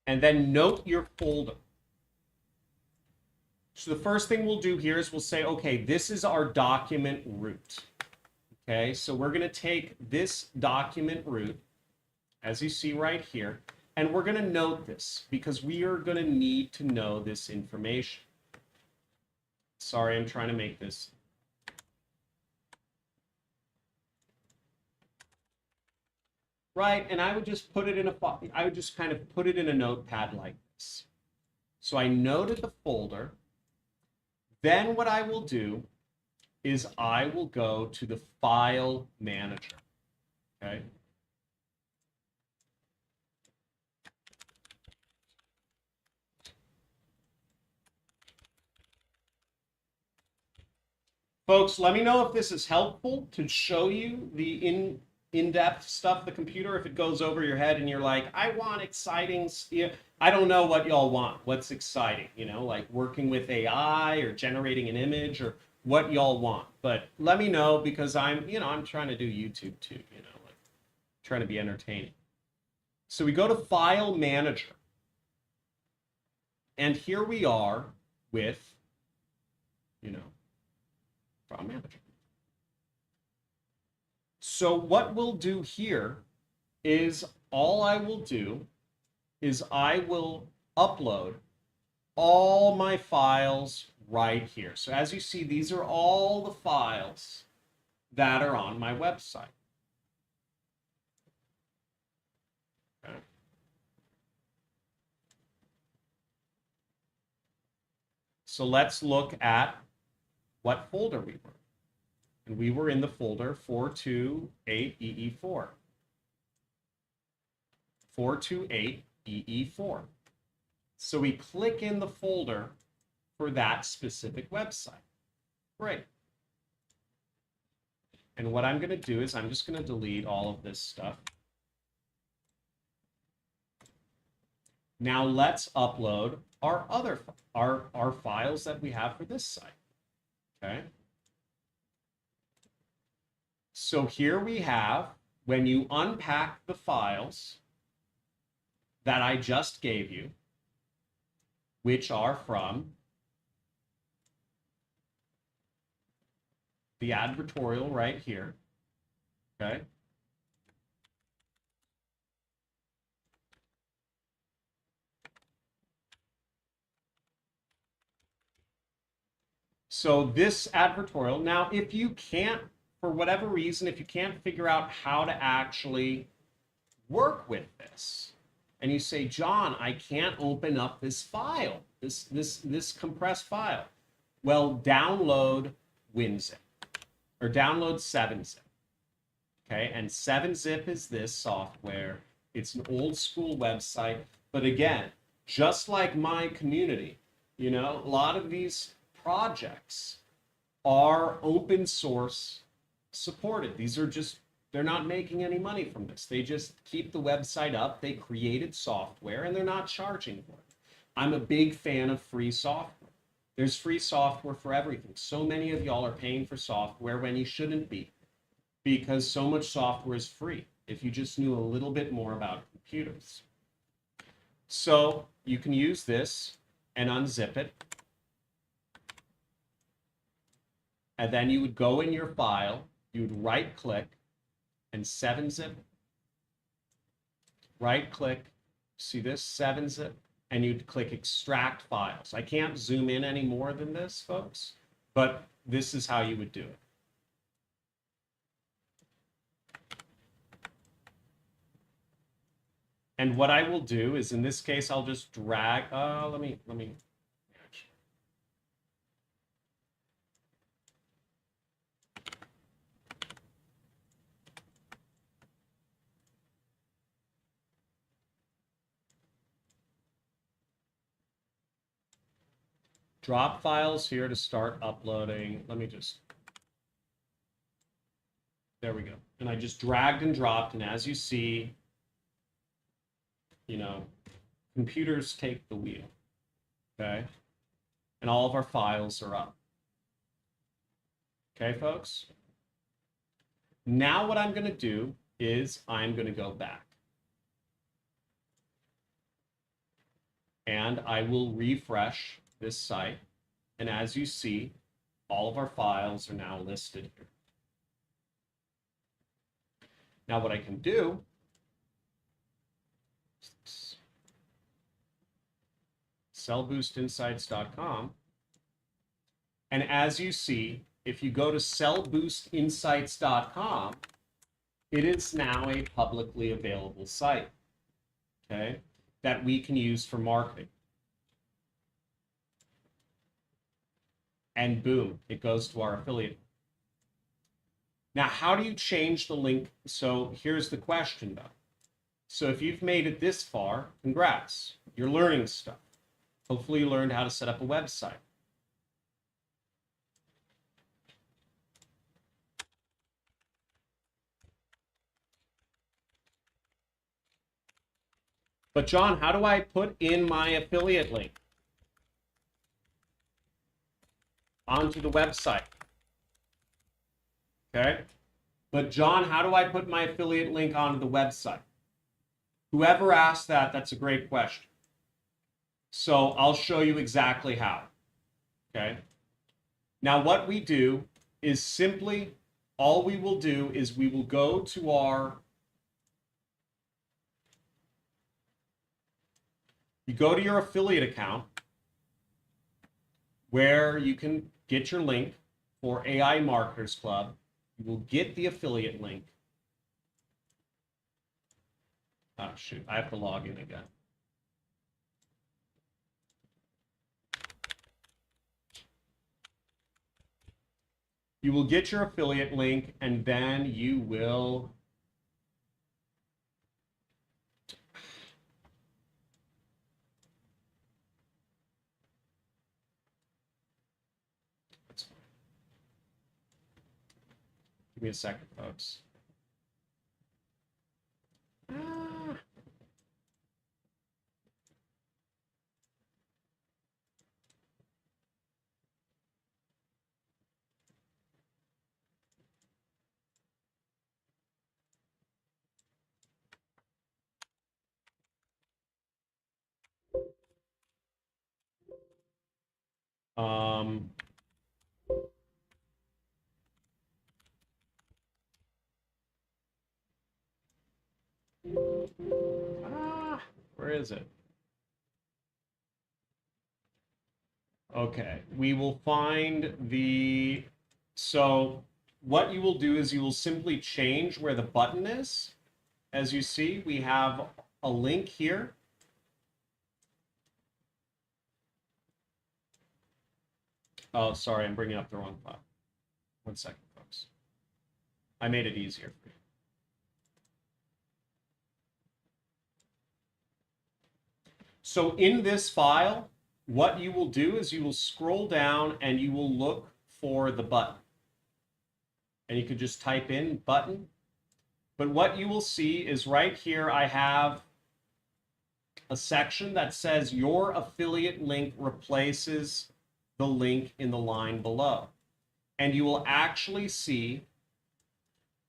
and then note your folder. So the first thing we'll do here is we'll say, okay, this is our document root. Okay, so we're going to take this document root, as you see right here, and we're going to note this because we are going to need to know this information. Sorry, I'm trying to make this. Right, and I would just put it in I would just kind of put it in a notepad like this. So I noted the folder. Then what I will do is I will go to the file manager, okay? Folks, let me know if this is helpful to show you the in-depth stuff, the computer, if it goes over your head and you're like, I want exciting, I don't know what y'all want. What's exciting, you know, like working with AI or generating an image or what y'all want. But let me know because I'm trying to do YouTube too, you know, like trying to be entertaining. So we go to File Manager. And here we are with, you know, File Manager. So what we'll do here is all I will do is I will upload all my files right here. So as you see, these are all the files that are on my website. Okay. So let's look at what folder we were. And we were in the folder 428EE4. 428EE4. So we click in the folder for that specific website. Great. And what I'm going to do is I'm just going to delete all of this stuff. Now let's upload our other our files that we have for this site. Okay. So here we have, when you unpack the files that I just gave you, which are from the advertorial right here, okay? So this advertorial, now if you can't, for whatever reason, if you can't figure out how to actually work with this, and you say, John, I can't open up this file, this compressed file. Well, download WinZip, or download 7-Zip. Okay, and 7-Zip is this software. It's an old school website, but again, just like my community, you know, a lot of these projects are open source supported. These are just, They're not making any money from this. They just keep the website up. They created software and they're not charging for it. I'm a big fan of free software. There's free software for everything. So many of y'all are paying for software when you shouldn't be, because so much software is free if you just knew a little bit more about computers. So you can use this and unzip it. And then you would go in your file, you would right click and 7-zip. Right click, see this, 7-zip, and you'd click extract files. I can't zoom in any more than this, folks, but this is how you would do it. And what I will do is, in this case, I'll just drag, let me. Drop files here to start uploading. Let me just, there we go. And I just dragged and dropped, and as you see, you know, computers take the wheel, okay? And all of our files are up. Okay, folks? Now what I'm going to do is I'm going to go back. And I will refresh this site. And as you see, all of our files are now listed here. Now what I can do, sellboostinsights.com. And as you see, if you go to sellboostinsights.com, it is now a publicly available site, okay, that we can use for marketing. And boom, it goes to our affiliate. Now, how do you change the link? So here's the question, though. So if you've made it this far, congrats, you're learning stuff. Hopefully you learned how to set up a website. But John, how do I put in my affiliate link onto the website? Okay. But John, how do I put my affiliate link onto the website? Whoever asked that, that's a great question. So I'll show you exactly how. Okay. Now what we do is simply, all we will do is we will go to our, you go to your affiliate account where you can get your link for AI Marketers Club. You will get the affiliate link. Oh shoot, I have to log in again. You will get your affiliate link, and then you will give me a second, folks. Where is it? Okay, we will find the, so what you will do is you will simply change where the button is. As you see, we have a link here. Oh, sorry, I'm bringing up the wrong file. 1 second, folks. I made it easier for you. So in this file, what you will do is you will scroll down and you will look for the button. And you could just type in button. But what you will see is right here, I have a section that says your affiliate link replaces the link in the line below. And you will actually see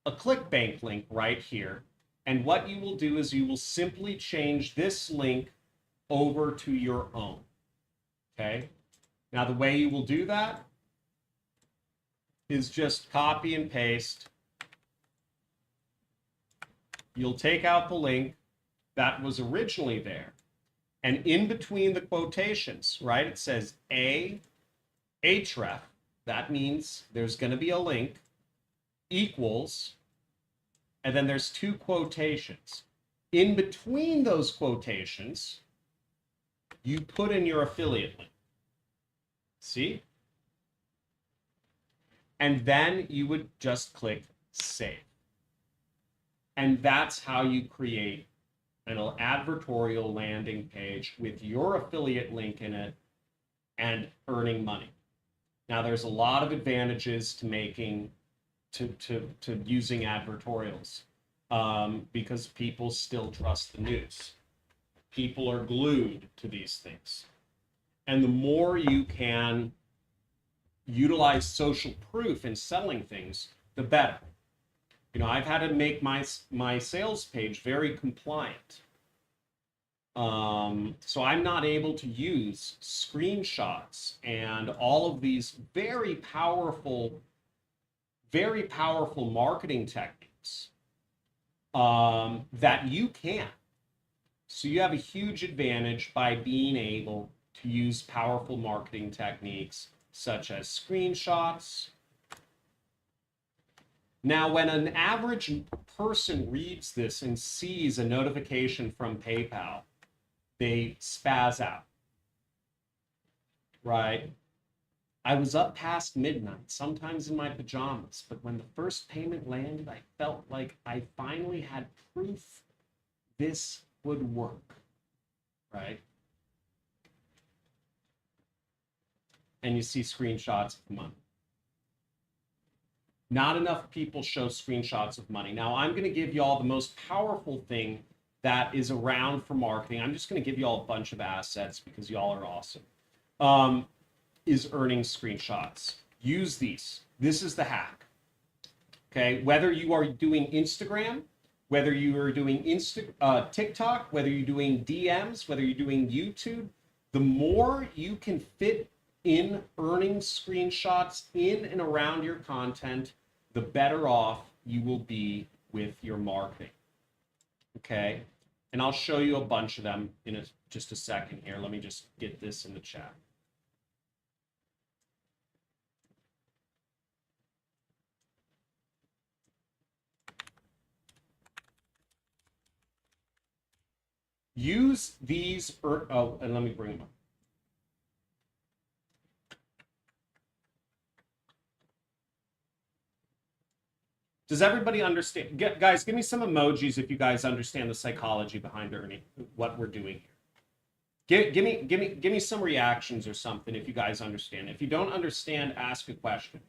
a Clickbank link right here. And what you will do is you will simply change this link over to your own. Okay? Now, the way you will do that is just copy and paste. You'll take out the link that was originally there. And in between the quotations, right, it says href. That means there's going to be a link equals, and then there's two quotations. In between those quotations, you put in your affiliate link. See? And then you would just click save. And that's how you create an advertorial landing page with your affiliate link in it and earning money. Now, there's a lot of advantages to making, to using advertorials because people still trust the news. People are glued to these things. And the more you can utilize social proof in selling things, the better. You know, I've had to make my sales page very compliant. So I'm not able to use screenshots and all of these very powerful marketing techniques that you can. So you have a huge advantage by being able to use powerful marketing techniques such as screenshots. Now, when an average person reads this and sees a notification from PayPal, they spaz out, right? I was up past midnight, sometimes in my pajamas, but when the first payment landed, I felt like I finally had proof this would work, right? And you see screenshots of money. Not enough people show screenshots of money. Now, I'm going to give you all the most powerful thing that is around for marketing. I'm just going to give you all a bunch of assets because y'all are awesome. Is earning screenshots. Use these. This is the hack. Okay, whether you are doing Instagram, whether you are doing TikTok, whether you're doing DMs, whether you're doing YouTube, the more you can fit in earning screenshots in and around your content, the better off you will be with your marketing. Okay, and I'll show you a bunch of them in just a second here. Let me just get this in the chat. Use these, and let me bring them up. Does everybody understand? Guys, give me some emojis if you guys understand the psychology behind earning, what we're doing here. Give me some reactions or something if you guys understand. If you don't understand, ask a question.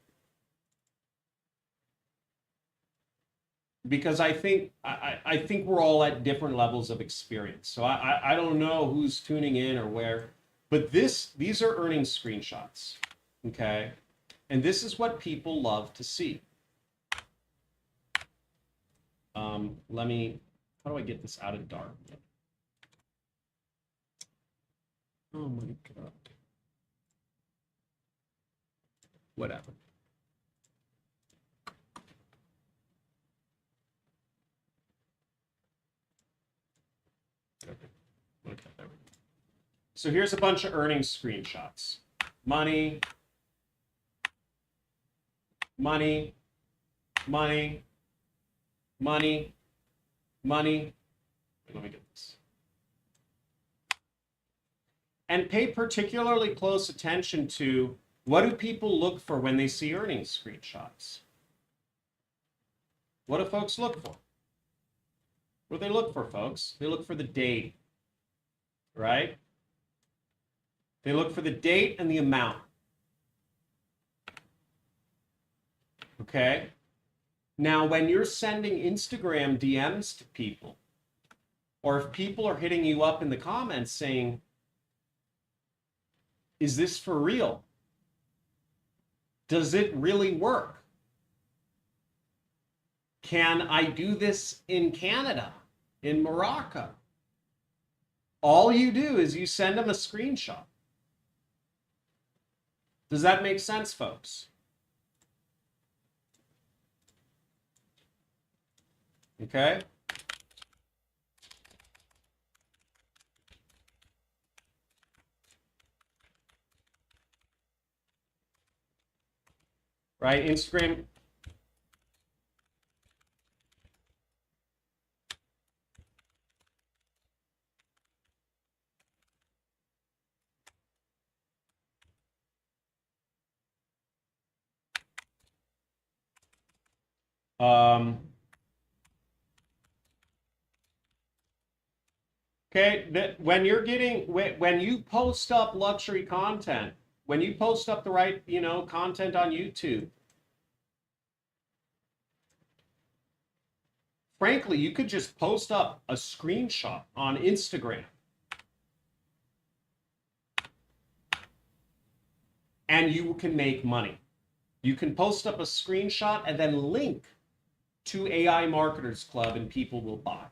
Because I think we're all at different levels of experience. So I don't know who's tuning in or where, but these are earning screenshots, okay? And this is what people love to see. How do I get this out of dark mode? Oh my God. Whatever. Okay. There we go. So here's a bunch of earnings screenshots. Money, money, money, money, money. Let me get this. And pay particularly close attention to what do people look for when they see earnings screenshots? What do folks look for? What do they look for, folks? They look for the date, right? They look for the date and the amount. Okay? Now, when you're sending Instagram DMs to people, or if people are hitting you up in the comments saying, is this for real? Does it really work? Can I do this in Canada, in Morocco? All you do is you send them a screenshot. Does that make sense, folks? Okay. Right, Instagram. Okay, when you're getting, when you post up luxury content, when you post up the right, content on YouTube, frankly, you could just post up a screenshot on Instagram. And you can make money. You can post up a screenshot and then link to AI Marketers Club and people will buy.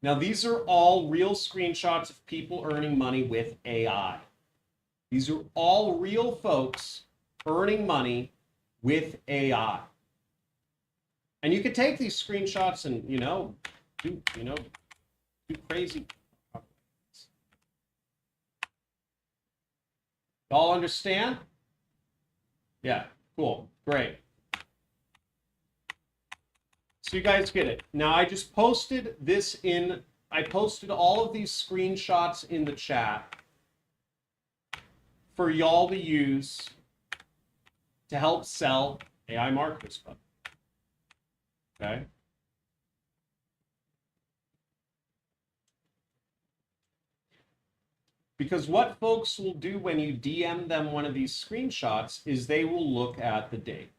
Now, these are all real screenshots of people earning money with AI. These are all real folks earning money with AI. And you can take these screenshots and, do crazy. Y'all understand? Yeah, cool, great. So you guys get it. Now I just posted this I posted all of these screenshots in the chat for y'all to use to help sell AI Marketers Club. Okay. Because what folks will do when you DM them one of these screenshots is they will look at the date.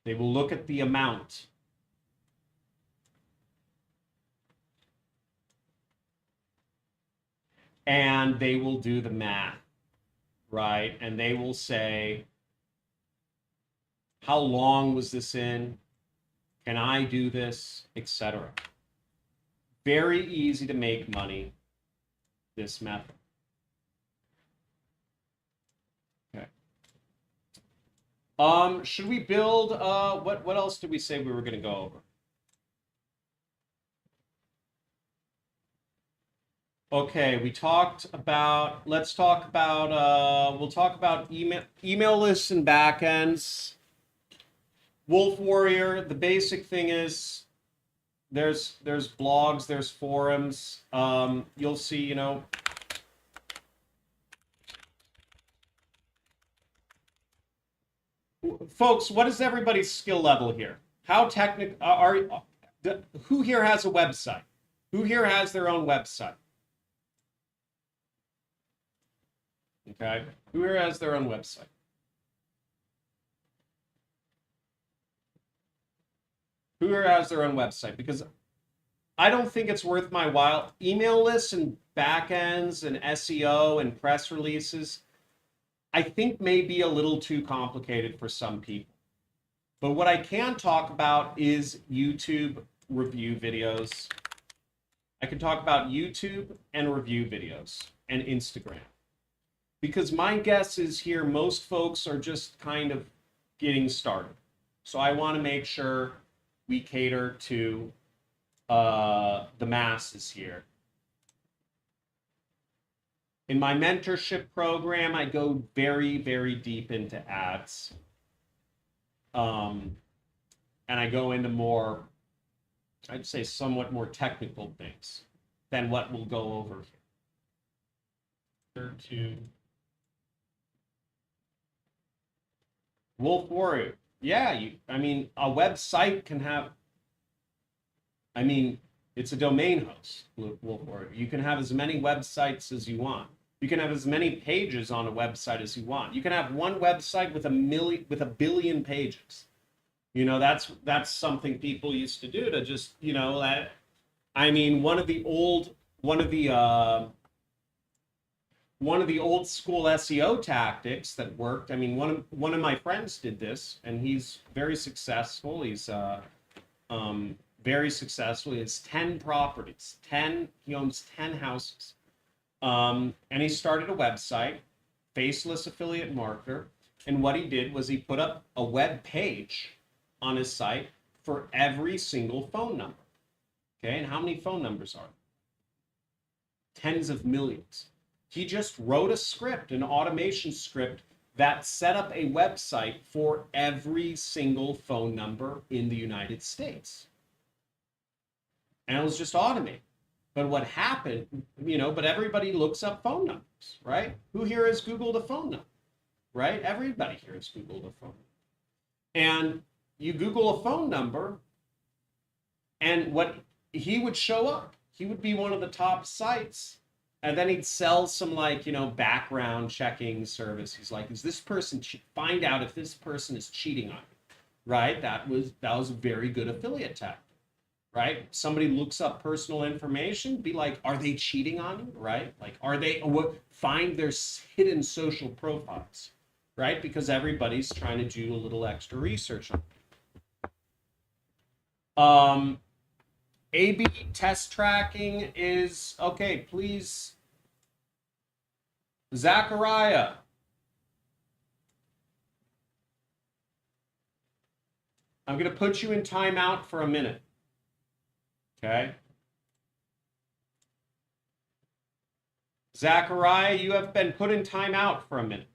They will look at the amount. And they will do the math, right? And they will say, how long was this in? Can I do this? Etc. Very easy to make money, this method. Okay. Should we build, what else did we say we were going to go over? Okay, we talked about, let's talk about, we'll talk about email lists and backends. Wolf Warrior, the basic thing is, there's blogs, there's forums. You'll see, folks, what is everybody's skill level here? How technical who here has a website? Who here has their own website? Okay, who here has their own website? Who here has their own website? Because I don't think it's worth my while. Email lists and backends and SEO and press releases, I think may be a little too complicated for some people. But what I can talk about is YouTube review videos. I can talk about YouTube and review videos and Instagram. Because my guess is here, most folks are just kind of getting started. So I want to make sure we cater to the masses here. In my mentorship program, I go very, very deep into ads. And I go into more, I'd say somewhat more technical things than what we'll go over here. Wolf Warrior. Yeah, I mean, a website can have, I mean, it's a domain host, Wolf Warrior. You can have as many websites as you want. You can have as many pages on a website as you want. You can have one website with a billion pages. You know, that's something people used to do to just, you know, that, I mean, one of the old school SEO tactics that worked. I mean, one of my friends did this, and he's very successful. He's very successful. He has 10 properties. He owns 10 houses. And he started a website, faceless affiliate marketer. And what he did was he put up a web page on his site for every single phone number. Okay, and how many phone numbers are there? Tens of millions. He just wrote a script, an automation script that set up a website for every single phone number in the United States. And it was just automated. But what happened, you know, but everybody looks up phone numbers, right? Who here has Googled a phone number, right? Everybody here has Googled a phone number. And you Google a phone number, and what he would show up, he would be one of the top sites, and then he'd sell some, like, you know, background checking service. He's like, is this person, find out if this person is cheating on you, right? That was a very good affiliate tactic. Right? Somebody looks up personal information, be like, are they cheating on you? Right? Like, find their hidden social profiles, right? Because everybody's trying to do a little extra research on it. A/B test tracking is, okay, please. Zachariah. I'm going to put you in timeout for a minute. Okay. Zachariah, you have been put in timeout for a minute.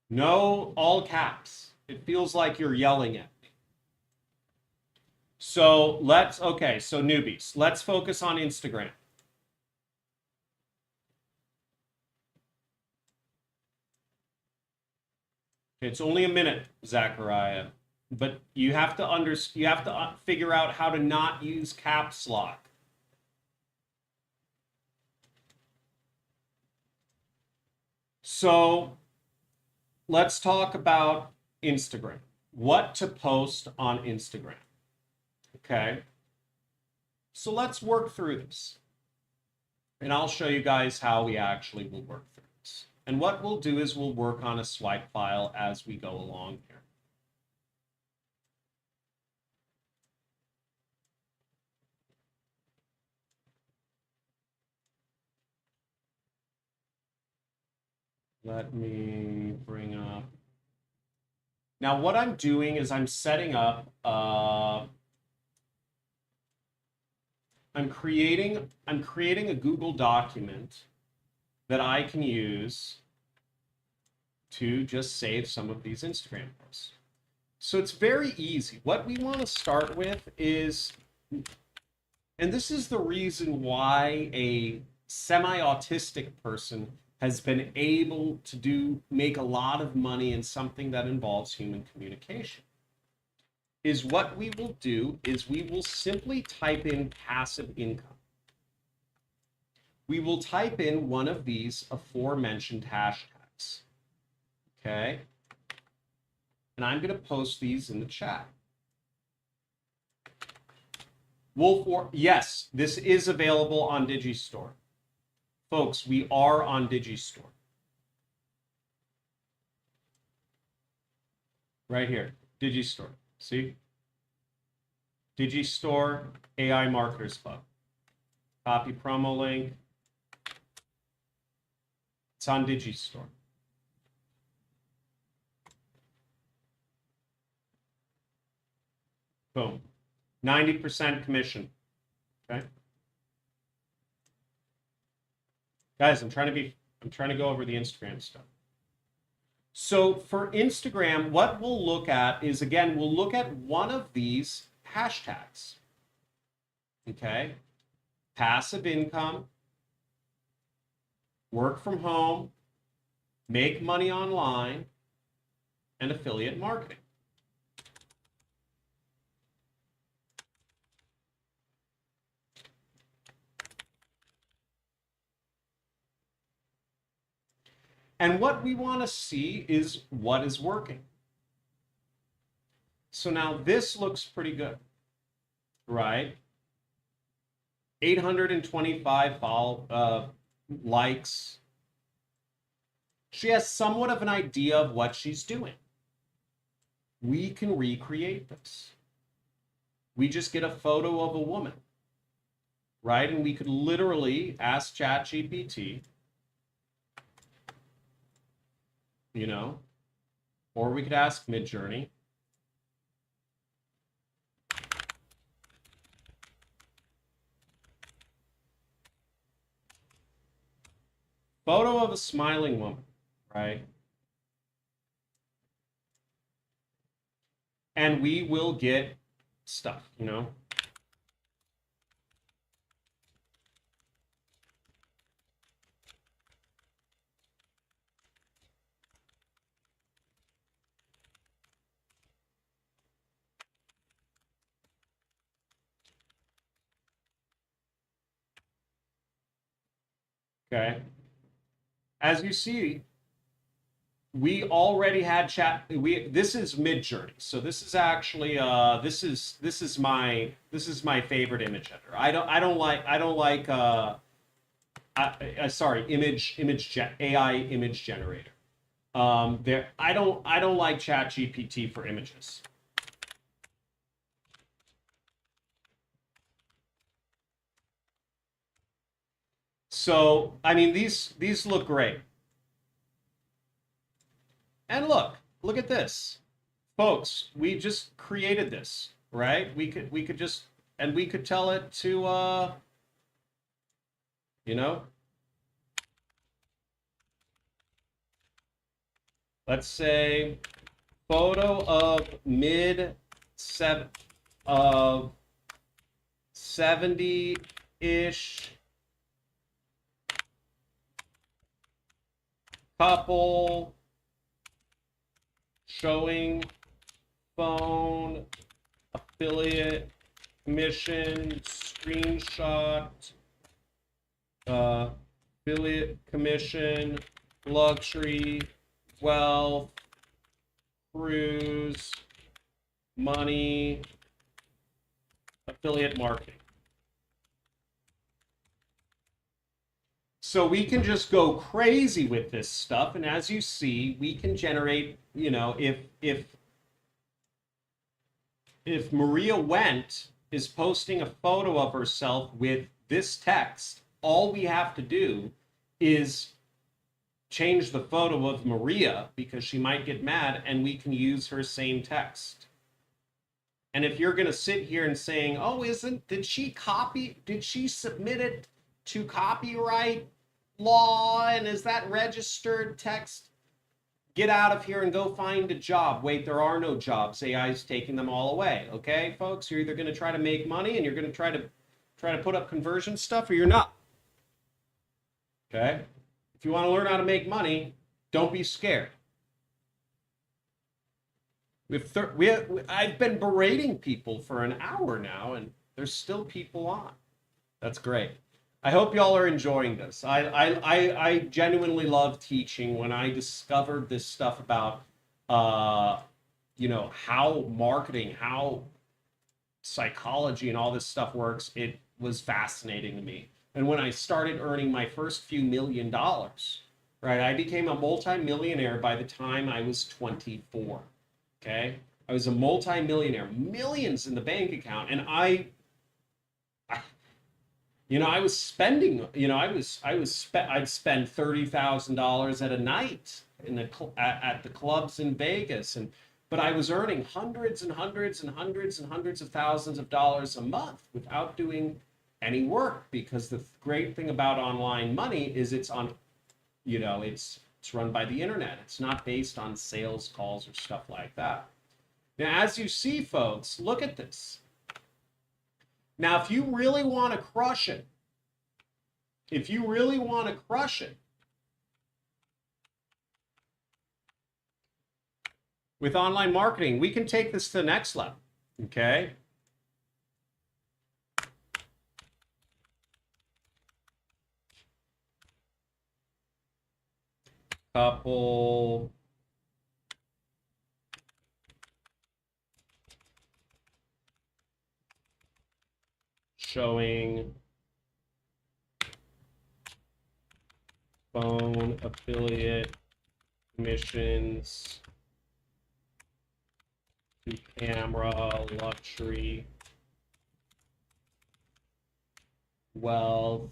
No all caps. It feels like you're yelling at me. So so newbies, let's focus on Instagram. It's only a minute, Zachariah. But you have to figure out how to not use caps lock. So let's talk about Instagram. What to post on Instagram. Okay. So let's work through this. And I'll show you guys how we actually will work through this. And what we'll do is we'll work on a swipe file as we go along here. Let me bring up. Now what I'm doing is I'm setting up, I'm creating a Google document that I can use to just save some of these Instagram posts. So it's very easy. What we want to start with is, and this is the reason why a semi-autistic person has been able to make a lot of money in something that involves human communication, is what we will do is we will simply type in passive income. We will type in one of these aforementioned hashtags. Okay? And I'm going to post these in the chat. Yes, this is available on Digistore. Folks, we are on Digistore. Right here, Digistore. See? Digistore, AI Marketers Club. Copy promo link. It's on Digistore. Boom. 90% commission. Okay. Guys, I'm trying to go over the Instagram stuff. So for Instagram, what we'll look at is, again, we'll look at one of these hashtags. Okay. Passive income, work from home, make money online, and affiliate marketing. And what we want to see is what is working. So now this looks pretty good, right? 825 likes. She has somewhat of an idea of what she's doing. We can recreate this. We just get a photo of a woman, right? And we could literally ask ChatGPT, you know, or we could ask Midjourney. Photo of a smiling woman, right? And we will get stuff, you know. Okay. As you see, we already had chat. This is Midjourney, so this is actually this is my favorite image editor. I don't like sorry, AI image generator. I don't like ChatGPT for images. So I mean these look great. And look at this. Folks, we just created this, right? We could just and we could tell it to you know, let's say photo of of 70-ish couple showing phone affiliate commission screenshot affiliate commission luxury wealth cruise money affiliate marketing. So we can just go crazy with this stuff, and as you see, we can generate, you know, if Maria Went is posting a photo of herself with this text, all we have to do is change the photo of Maria because she might get mad, and we can use her same text. And if you're going to sit here and saying, oh, did she submit it to copyright law, and is that registered text? Get out of here and go find a job. Wait, there are no jobs. AI is taking them all away. Okay, folks, you're either going to try to make money and you're going to try to put up conversion stuff, or you're not. Okay, if you want to learn how to make money, don't be scared. I've been berating people for an hour now, and there's still people on. That's great. I hope y'all are enjoying this. I genuinely love teaching. When I discovered this stuff about, you know, how marketing, how psychology and all this stuff works, it was fascinating to me. And when I started earning my first few $1 million, right, I became a multimillionaire by the time I was 24. Okay, I was a multimillionaire, millions in the bank account, and you know, I was spending, you know, I'd spend $30,000 at a night at the clubs in Vegas, but I was earning hundreds and hundreds and hundreds and hundreds of thousands of dollars a month without doing any work, because the great thing about online money is it's on, you know, it's run by the internet. It's not based on sales calls or stuff like that. Now, as you see, folks, look at this. Now, if you really want to crush it, with online marketing, we can take this to the next level, okay? couple showing phone affiliate commissions to camera, luxury, wealth,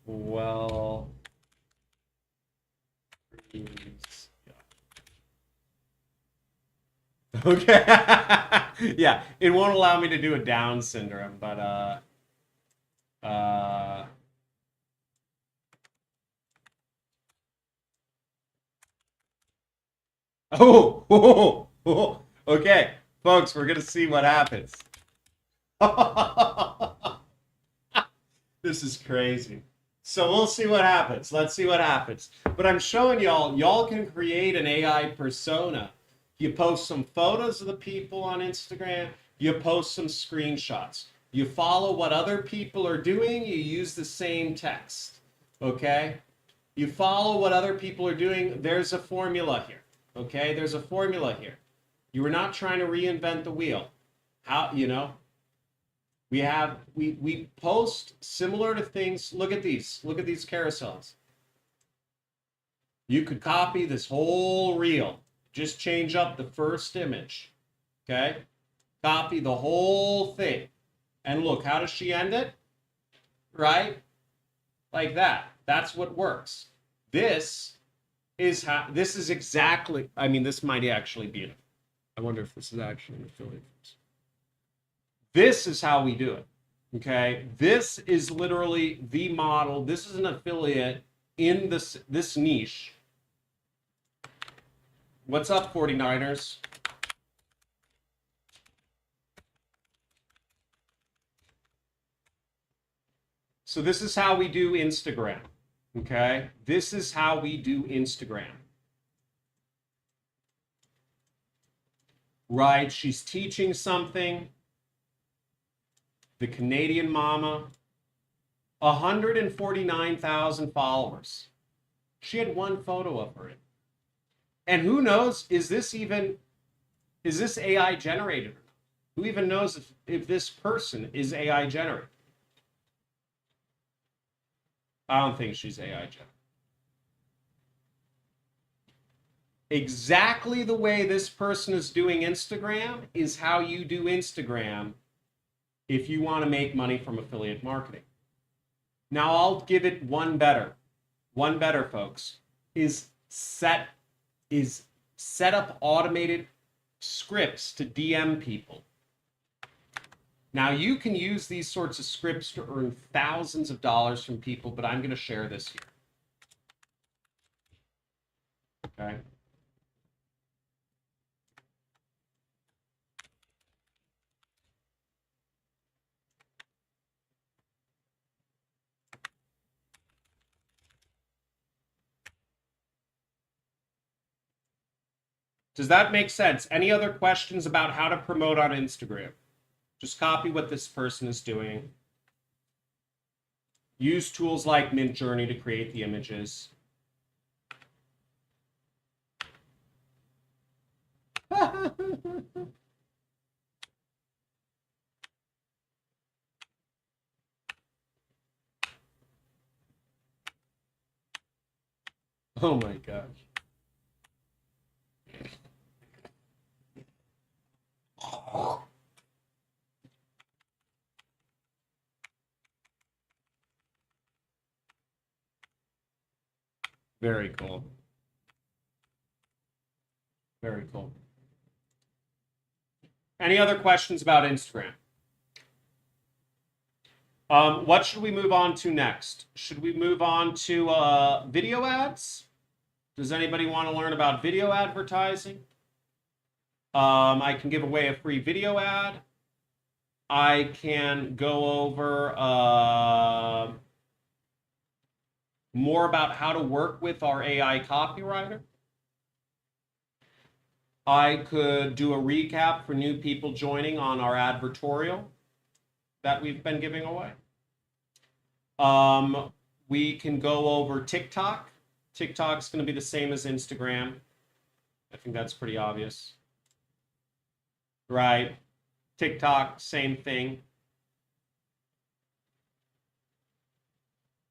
well, okay. Yeah, it won't allow me to do a Down syndrome, but okay, folks, we're gonna see what happens. This is crazy. So we'll see what happens. Let's see what happens. But I'm showing y'all can create an AI persona. You post some photos of the people on Instagram, you post some screenshots. You follow what other people are doing, you use the same text. Okay? You follow what other people are doing, there's a formula here. Okay? There's a formula here. You are not trying to reinvent the wheel. How, you know? We post similar to things. Look at these carousels. You could copy this whole reel, just change up the first image. Okay, copy the whole thing, and look, how does she end it? Right, like that. That's what works. This is exactly, I mean, this might actually be it. I wonder if this is actually an affiliate. This is how we do it, okay? This is literally the model. This is an affiliate in this niche. What's up, 49ers? So this is how we do Instagram, okay? This is how we do Instagram. Right, she's teaching something. The Canadian mama, 149,000 followers. She had one photo of her. And who knows, is this AI generated? Who even knows if this person is AI generated? I don't think she's AI generated. Exactly the way this person is doing Instagram is how you do Instagram if you want to make money from affiliate marketing. Now I'll give it one better. One better, folks, is set up automated scripts to DM people. Now you can use these sorts of scripts to earn thousands of dollars from people, but I'm going to share this here. Okay. Does that make sense? Any other questions about how to promote on Instagram? Just copy what this person is doing. Use tools like Midjourney to create the images. Oh my gosh. Very cool. Very cool. Any other questions about Instagram? What should we move on to next? Should we move on to video ads? Does anybody want to learn about video advertising? I can give away a free video ad. I can go over more about how to work with our AI copywriter. I could do a recap for new people joining on our advertorial that we've been giving away. We can go over TikTok. TikTok's going to be the same as Instagram. I think that's pretty obvious. Right? TikTok, same thing.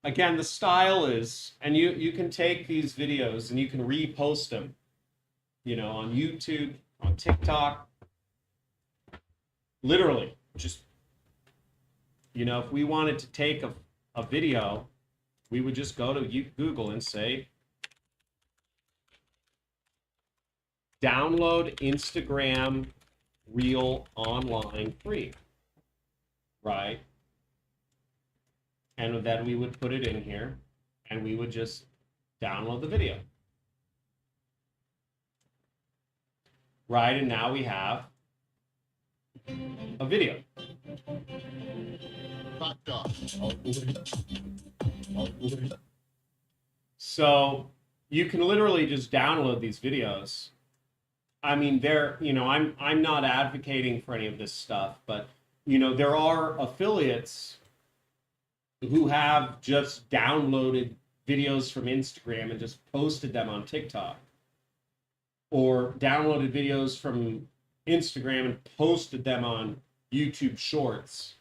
Again, the style is, and you can take these videos and you can repost them, you know, on YouTube, on TikTok. Literally, just, you know, if we wanted to take a video, we would just go to Google and say, download Instagram Reel online free, right? And then we would put it in here and we would just download the video. Right, and now we have a video. So you can literally just download these videos. I mean, they're, you know, I'm not advocating for any of this stuff, but you know, there are affiliates who have just downloaded videos from Instagram and just posted them on TikTok, or downloaded videos from Instagram and posted them on YouTube Shorts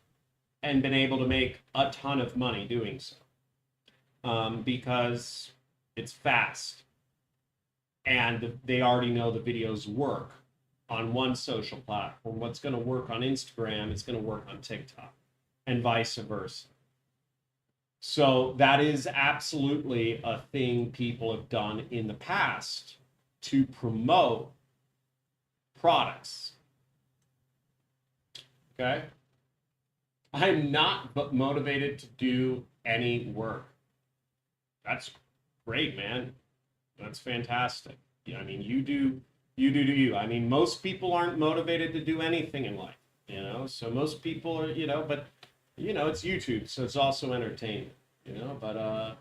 and been able to make a ton of money doing so, because it's fast and they already know the videos work on one social platform. What's going to work on Instagram is going to work on TikTok, and vice versa. So that is absolutely a thing people have done in the past to promote products. Okay? I'm not motivated to do any work. That's great, man. That's fantastic. Yeah, I mean, you do you. I mean, most people aren't motivated to do anything in life, you know? So most people are, you know, but you know, it's YouTube, so it's also entertainment, you know, but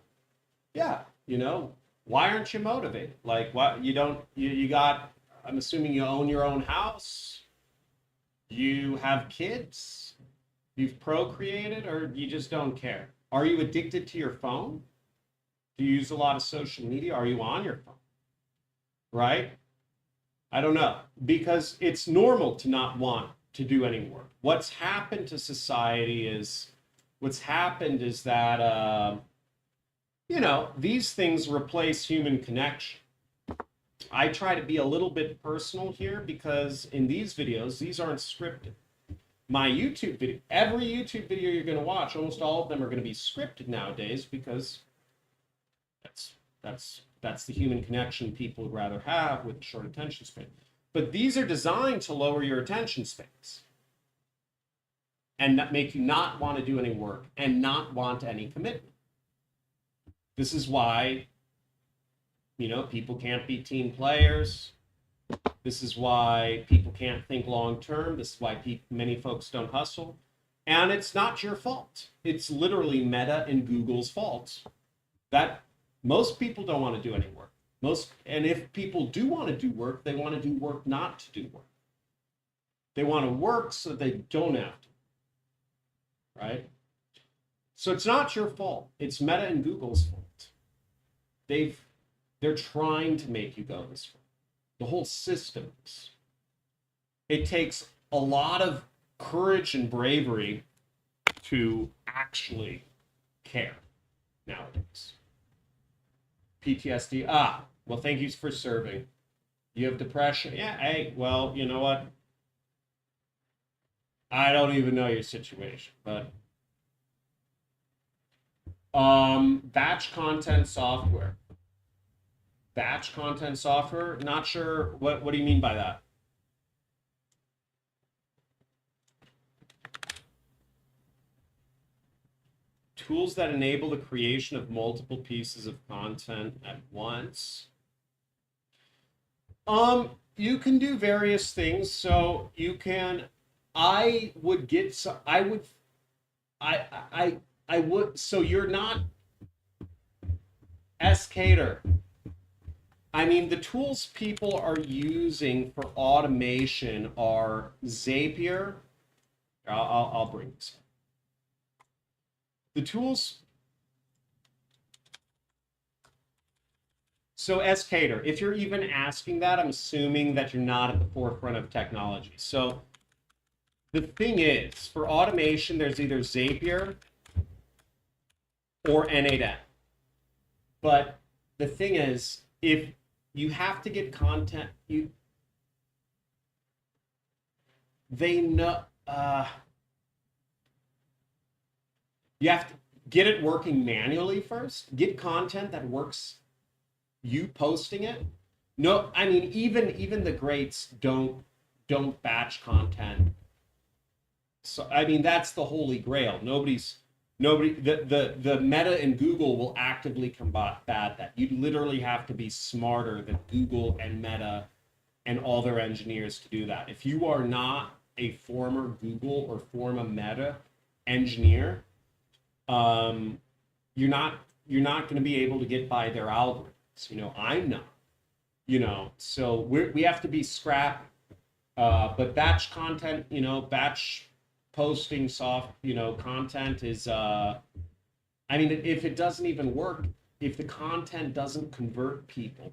yeah, you know, why aren't you motivated? Like, what, you don't, you got, I'm assuming you own your own house, you have kids, you've procreated, or you just don't care? Are you addicted to your phone? Do you use a lot of social media? Are you on your phone? Right? I don't know, because it's normal to not want to do any work. What's happened to society is, that, you know, these things replace human connection. I try to be a little bit personal here because in these videos, these aren't scripted. My YouTube video, every YouTube video you're going to watch, almost all of them are going to be scripted nowadays, because that's the human connection people would rather have with a short attention span. But these are designed to lower your attention spans and make you not want to do any work and not want any commitment. This is why, you know, people can't be team players. This is why people can't think long term. This is why many folks don't hustle. And it's not your fault. It's literally Meta and Google's fault that most people don't want to do any work. And if people do want to do work, they want to do work not to do work. They want to work so they don't have to, right? So it's not your fault. It's Meta and Google's fault. They're trying to make you go this way. The whole systems. It takes a lot of courage and bravery to actually care nowadays. PTSD. Well, thank you for serving. You have depression. Yeah, hey, well, you know what? I don't even know your situation, but batch content software. Batch content software? Not sure. What do you mean by that? Tools that enable the creation of multiple pieces of content at once. You can do various things. So you can, I would, so you're not Cater. I mean, the tools people are using for automation are Zapier. I'll bring this up. The tools. So Cater, if you're even asking that, I'm assuming that you're not at the forefront of technology. So the thing is, for automation, there's either Zapier or N8N. But the thing is, if you have to get content, they know, you have to get it working manually first, get content that works, you posting it. No, I mean, even the greats don't batch content. So I mean, that's the holy grail. Nobody, the Meta and Google will actively combat that. You literally have to be smarter than Google and Meta and all their engineers to do that. If you are not a former Google or former Meta engineer, you're not going to be able to get by their algorithms. You know, I'm not. You know, so we have to be scrappy. But batch content, you know, batch posting content is, I mean, if it doesn't even work, if the content doesn't convert people,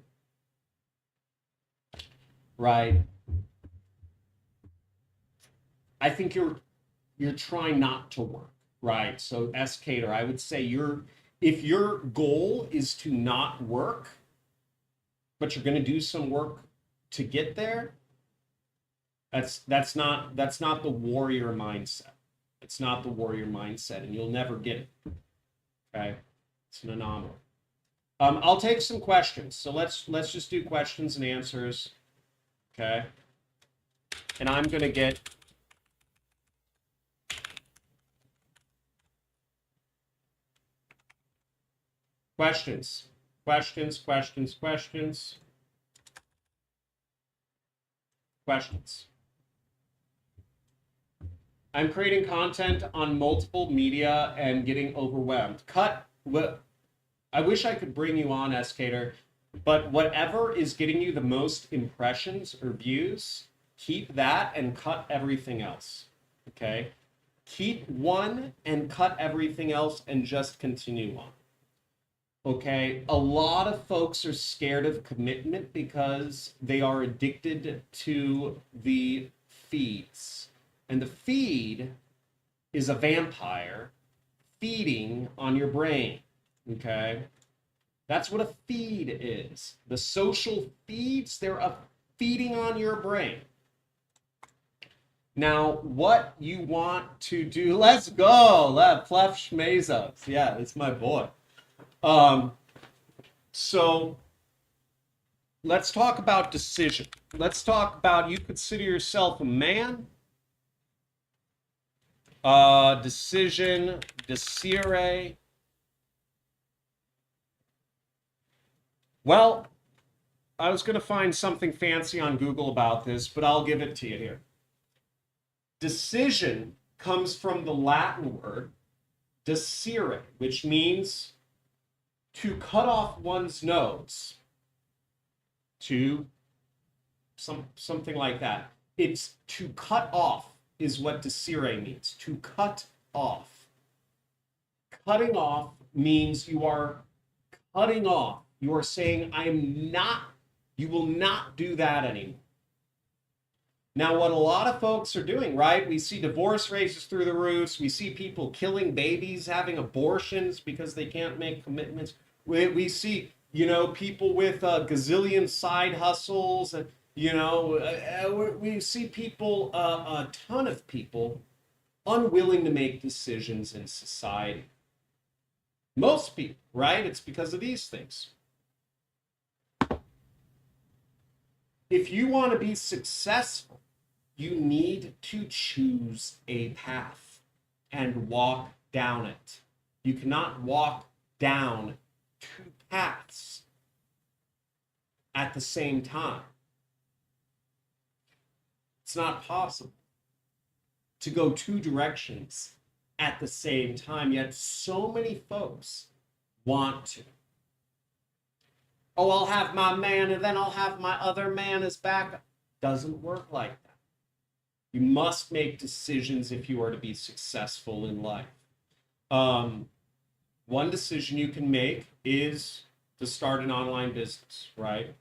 right? I think you're trying not to work, right? So Cater, I would say if your goal is to not work, but you're going to do some work to get there, that's not the warrior mindset. It's not the warrior mindset, and you'll never get it. Okay, it's an anomaly. I'll take some questions. So let's just do questions and answers. Okay, and I'm gonna get questions. I'm creating content on multiple media and getting overwhelmed. I wish I could bring you on, Cater, but whatever is getting you the most impressions or views, keep that and cut everything else. Okay? Keep one and cut everything else and just continue on. Okay, a lot of folks are scared of commitment because they are addicted to the feeds. And the feed is a vampire feeding on your brain. Okay, that's what a feed is. The social feeds, they're feeding on your brain. Now, what you want to do, let's go, Plef Schmezos. Yeah, that's my boy. So let's talk about decision. Let's talk about, you consider yourself a man. Decision, desire. Well, I was going to find something fancy on Google about this, but I'll give it to you here. Decision comes from the Latin word desire, which means to cut off one's nose, to something like that. It's to cut off is what desire means, to cut off. Cutting off means you are cutting off. You are saying, you will not do that anymore. Now, what a lot of folks are doing, right? We see divorce rates through the roofs. We see people killing babies, having abortions because they can't make commitments. We see, people with a gazillion side hustles. And, we see people, a ton of people, unwilling to make decisions in society. Most people, right? It's because of these things. If you want to be successful, you need to choose a path and walk down it. You cannot walk down two paths at the same time. It's not possible to go two directions at the same time, yet so many folks want to. Oh, I'll have my man and then I'll have my other man as backup. Doesn't work like that. You must make decisions if you are to be successful in life. One decision you can make is to start an online business, right?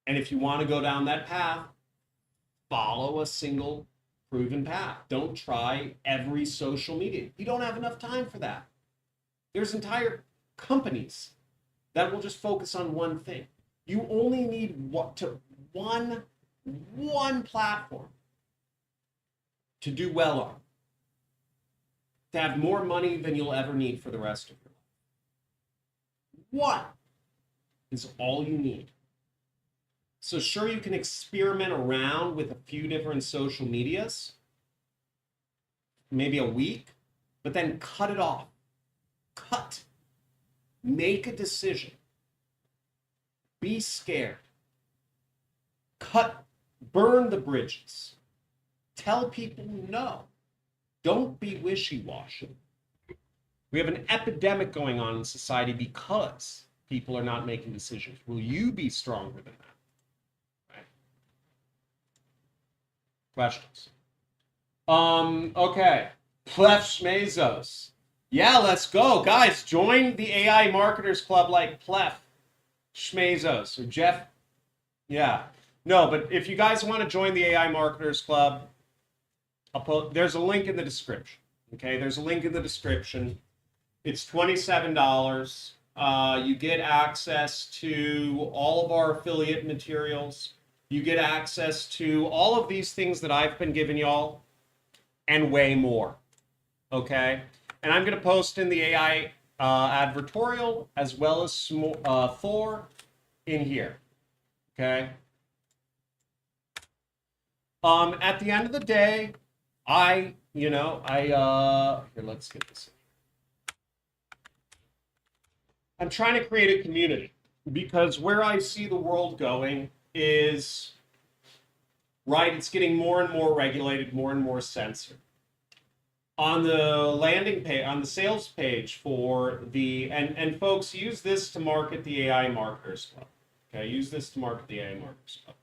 And if you want to go down that path, follow a single proven path. Don't try every social media. You don't have enough time for that. There's entire companies that will just focus on one thing. You only need one platform to do well on, to have more money than you'll ever need for the rest of your life. One is all you need. So sure, you can experiment around with a few different social medias, maybe a week, but then cut it off. Cut. Make a decision. Be scared. Burn the bridges. Tell people no. Don't be wishy-washy. We have an epidemic going on in society because people are not making decisions. Will you be stronger than that? Right? Questions? Okay. Plef Schmezos. Yeah, let's go. Guys, join the AI Marketers Club like Plef Schmezos or Jeff. Yeah. No, but if you guys want to join the AI Marketers Club, there's a link in the description. Okay, there's a link in the description. It's $27. You get access to all of our affiliate materials. You get access to all of these things that I've been giving y'all and way more. Okay, and I'm going to post in the AI advertorial as well as Thor in here. Okay. At the end of the day, here, let's get this. I'm trying to create a community because where I see the world going is, right, it's getting more and more regulated, more and more censored. On the landing page, on the sales page for the, and folks, use this to market the AI Marketers Club. Okay, use this to market the AI Marketers Club.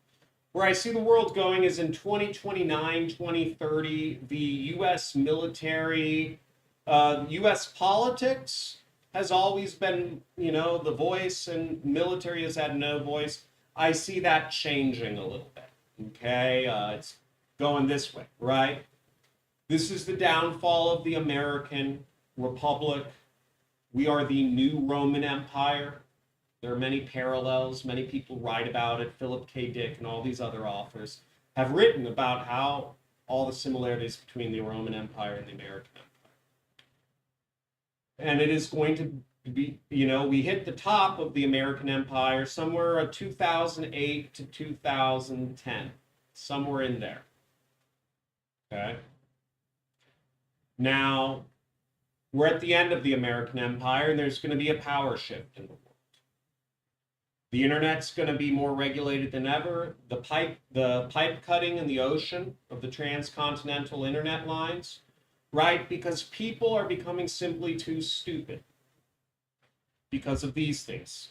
Where I see the world going is in 2029, 2030, the U.S. military, U.S. politics has always been, the voice, and military has had no voice. I see that changing a little bit, okay? It's going this way, right? This is the downfall of the American Republic. We are the new Roman Empire. There are many parallels. Many people write about it. Philip K. Dick and all these other authors have written about how all the similarities between the Roman Empire and the American Empire. And it is going to be, we hit the top of the American Empire somewhere 2008 to 2010, somewhere in there. Okay. Now, we're at the end of the American Empire, and there's going to be a power shift in the world. The internet's going to be more regulated than ever. The pipe cutting in the ocean of the transcontinental internet lines, right? Because people are becoming simply too stupid because of these things.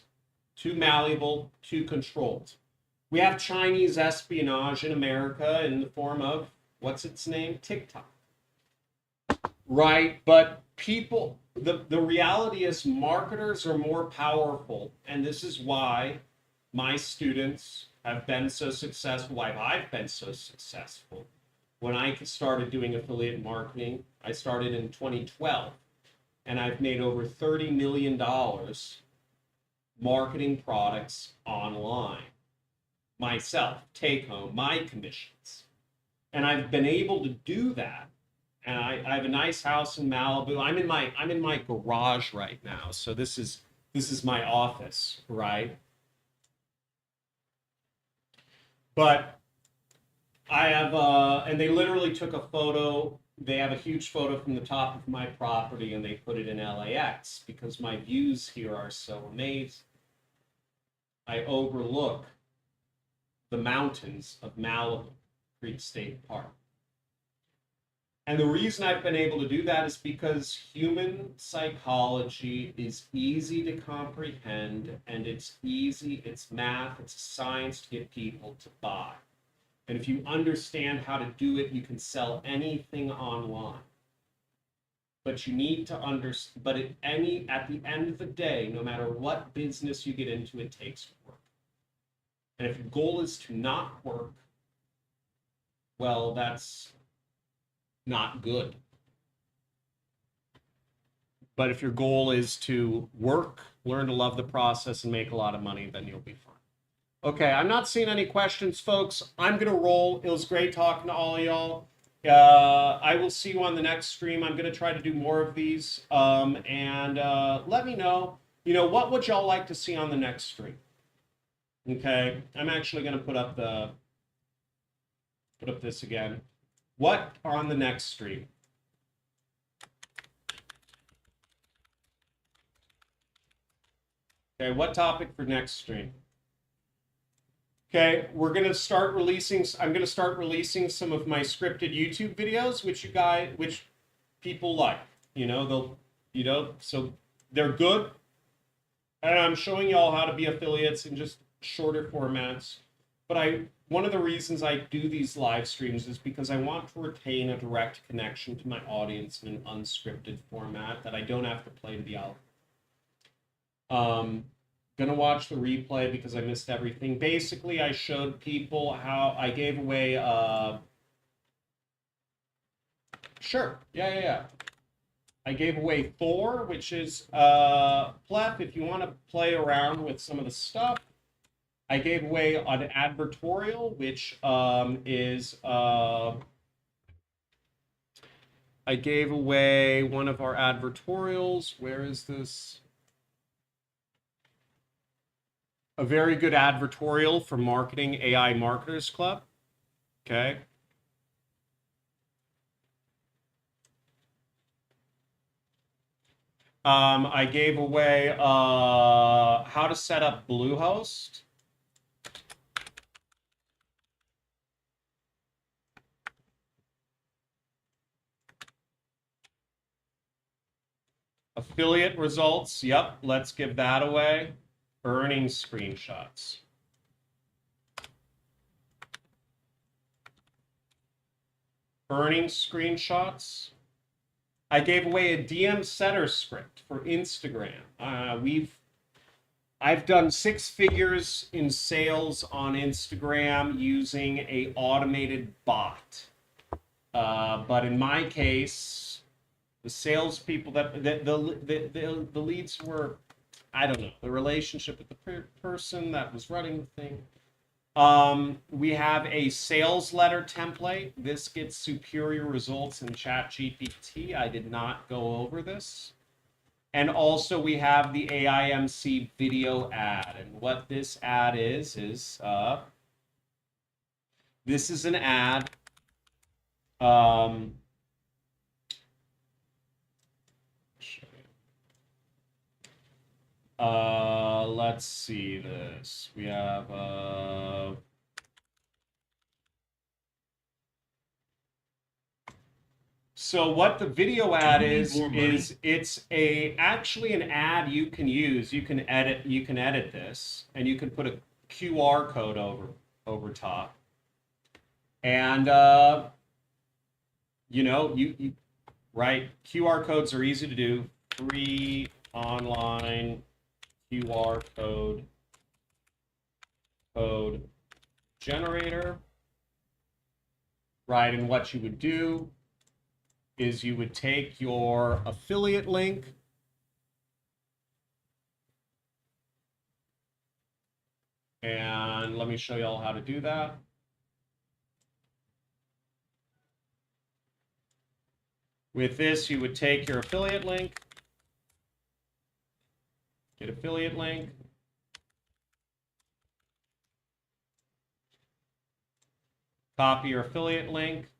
Too malleable, too controlled. We have Chinese espionage in America in the form of, what's its name? TikTok. Right? But people, the reality is marketers are more powerful. And this is why my students have been so successful, why I've been so successful. When I started doing affiliate marketing, I started in 2012. And I've made over $30 million marketing products online. Myself, take home, my commissions. And I've been able to do that. And I have a nice house in Malibu. I'm in my garage right now. So this is my office, right? But I have and they literally took a photo. They have a huge photo from the top of my property and they put it in LAX because my views here are so amazing. I overlook the mountains of Malibu, Creek State Park. And the reason I've been able to do that is because human psychology is easy to comprehend, and it's easy, it's math, it's science to get people to buy. And if you understand how to do it, you can sell anything online. But you need to understand, but at the end of the day, no matter what business you get into, it takes work. And if your goal is to not work, well, that's not good. But if your goal is to work, learn to love the process, and make a lot of money, then you'll be fine. Okay, I'm not seeing any questions, folks. I'm going to roll. It was great talking to all of y'all. I will see you on the next stream. I'm going to try to do more of these. And let me know, what would y'all like to see on the next stream? Okay, I'm actually going to put up this again. What are on the next stream? Okay, what topic for next stream? Okay, I'm going to start releasing some of my scripted YouTube videos, which people like. So they're good. And I'm showing y'all how to be affiliates in just shorter formats. But one of the reasons I do these live streams is because I want to retain a direct connection to my audience in an unscripted format that I don't have to play to the algorithm. Gonna watch the replay because I missed everything. Basically, I showed people how I gave away sure. Yeah. I gave away Thor, which is Pleth, if you want to play around with some of the stuff. I gave away an advertorial, which is I gave away one of our advertorials. Where is this? A very good advertorial for Marketing AI Marketers Club. Okay. I gave away how to set up Bluehost. Affiliate results. Yep, let's give that away. Earnings screenshots. Earnings screenshots. I gave away a DM setter script for Instagram. I've done 6 figures in sales on Instagram using a automated bot. But in my case, the salespeople the leads were, I don't know, the relationship with the person that was running the thing. We have a sales letter template. This gets superior results in ChatGPT. I did not go over this. And also we have the AIMC video ad. And what this ad is this is an ad. Let's see this. We have so what the video ad is it's actually an ad you can use. You can edit this, and you can put a QR code over top. And you right, QR codes are easy to do. Free online QR code generator, right? And what you would do is you would take your affiliate link, and let me show you all how to do that. With this, you would take your affiliate link, get affiliate link, copy your affiliate link,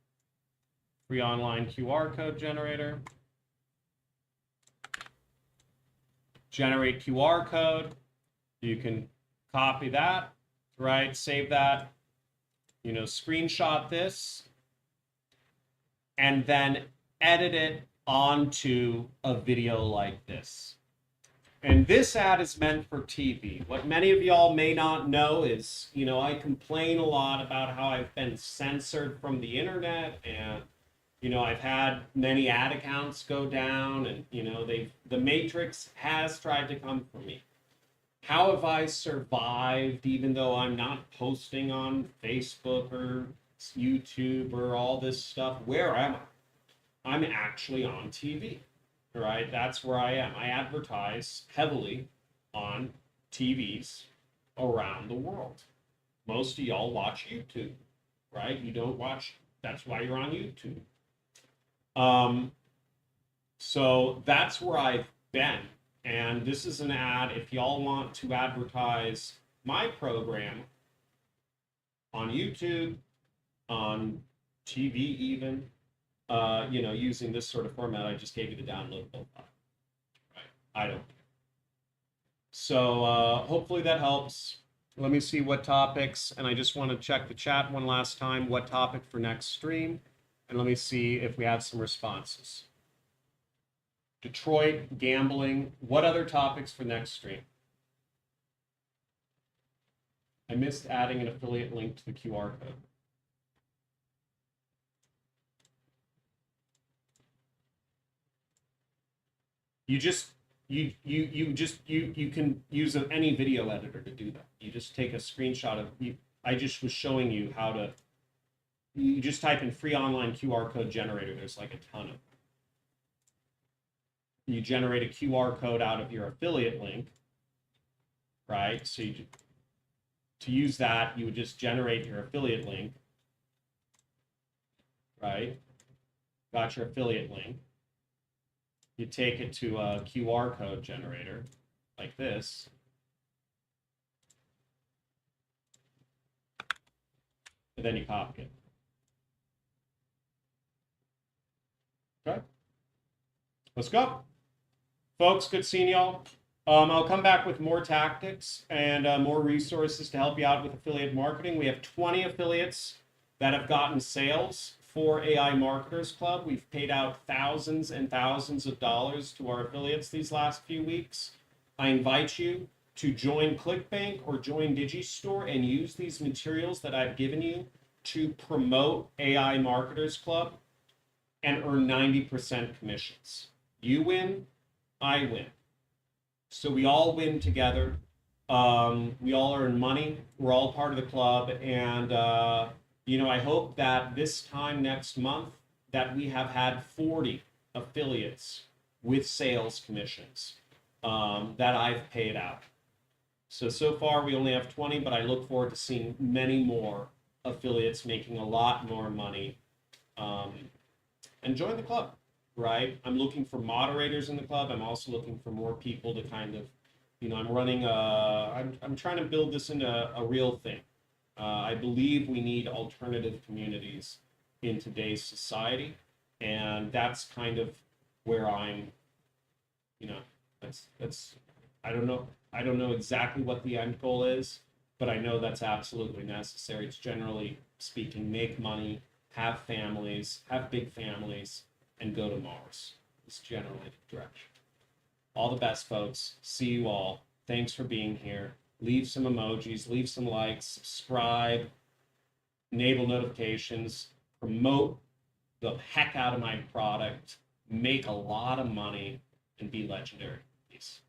free online QR code generator, generate QR code. You can copy that, right? Save that, screenshot this, and then edit it onto a video like this. And this ad is meant for TV. What many of y'all may not know is, I complain a lot about how I've been censored from the internet, and I've had many ad accounts go down, and the Matrix has tried to come for me. How have I survived even though I'm not posting on Facebook or YouTube or all this stuff? Where am I? I'm actually on TV, right? That's where I am. I advertise heavily on TVs around the world. Most of y'all watch YouTube, right? You don't watch, that's why you're on YouTube. So that's where I've been. And this is an ad if y'all want to advertise my program on YouTube, on TV even, using this sort of format. I just gave you the downloadable file. Right? I don't care. So hopefully that helps. Let me see what topics, and I just want to check the chat one last time, what topic for next stream, and let me see if we have some responses. Detroit, gambling, what other topics for next stream? I missed adding an affiliate link to the QR code. You can use any video editor to do that. You just take a screenshot of you. I just was showing you how to. You just type in free online QR code generator. There's like a ton of them. You generate a QR code out of your affiliate link, right? So to use that, you would just generate your affiliate link, right? Got your affiliate link. You take it to a QR code generator like this. And then you copy it. Okay. Let's go. Folks, good seeing y'all. I'll come back with more tactics and more resources to help you out with affiliate marketing. We have 20 affiliates that have gotten sales for AI Marketers Club. We've paid out thousands and thousands of dollars to our affiliates these last few weeks. I invite you to join Clickbank or join Digistore and use these materials that I've given you to promote AI Marketers Club and earn 90% commissions. You win, I win. So we all win together. We all earn money. We're all part of the club. And, I hope that this time next month that we have had 40 affiliates with sales commissions that I've paid out. So far we only have 20, but I look forward to seeing many more affiliates making a lot more money. And join the club. Right? I'm looking for moderators in the club. I'm also looking for more people to kind of, I'm running I'm trying to build this into a real thing. I believe we need alternative communities in today's society. And that's kind of where I'm, that's, I don't know exactly what the end goal is, but I know that's absolutely necessary. It's generally speaking, make money, have families, have big families, and go to Mars. It's generally the direction. All the best, folks. See you all. Thanks for being here. Leave some emojis, leave some likes, subscribe, enable notifications, promote the heck out of my product, make a lot of money, and be legendary. Peace.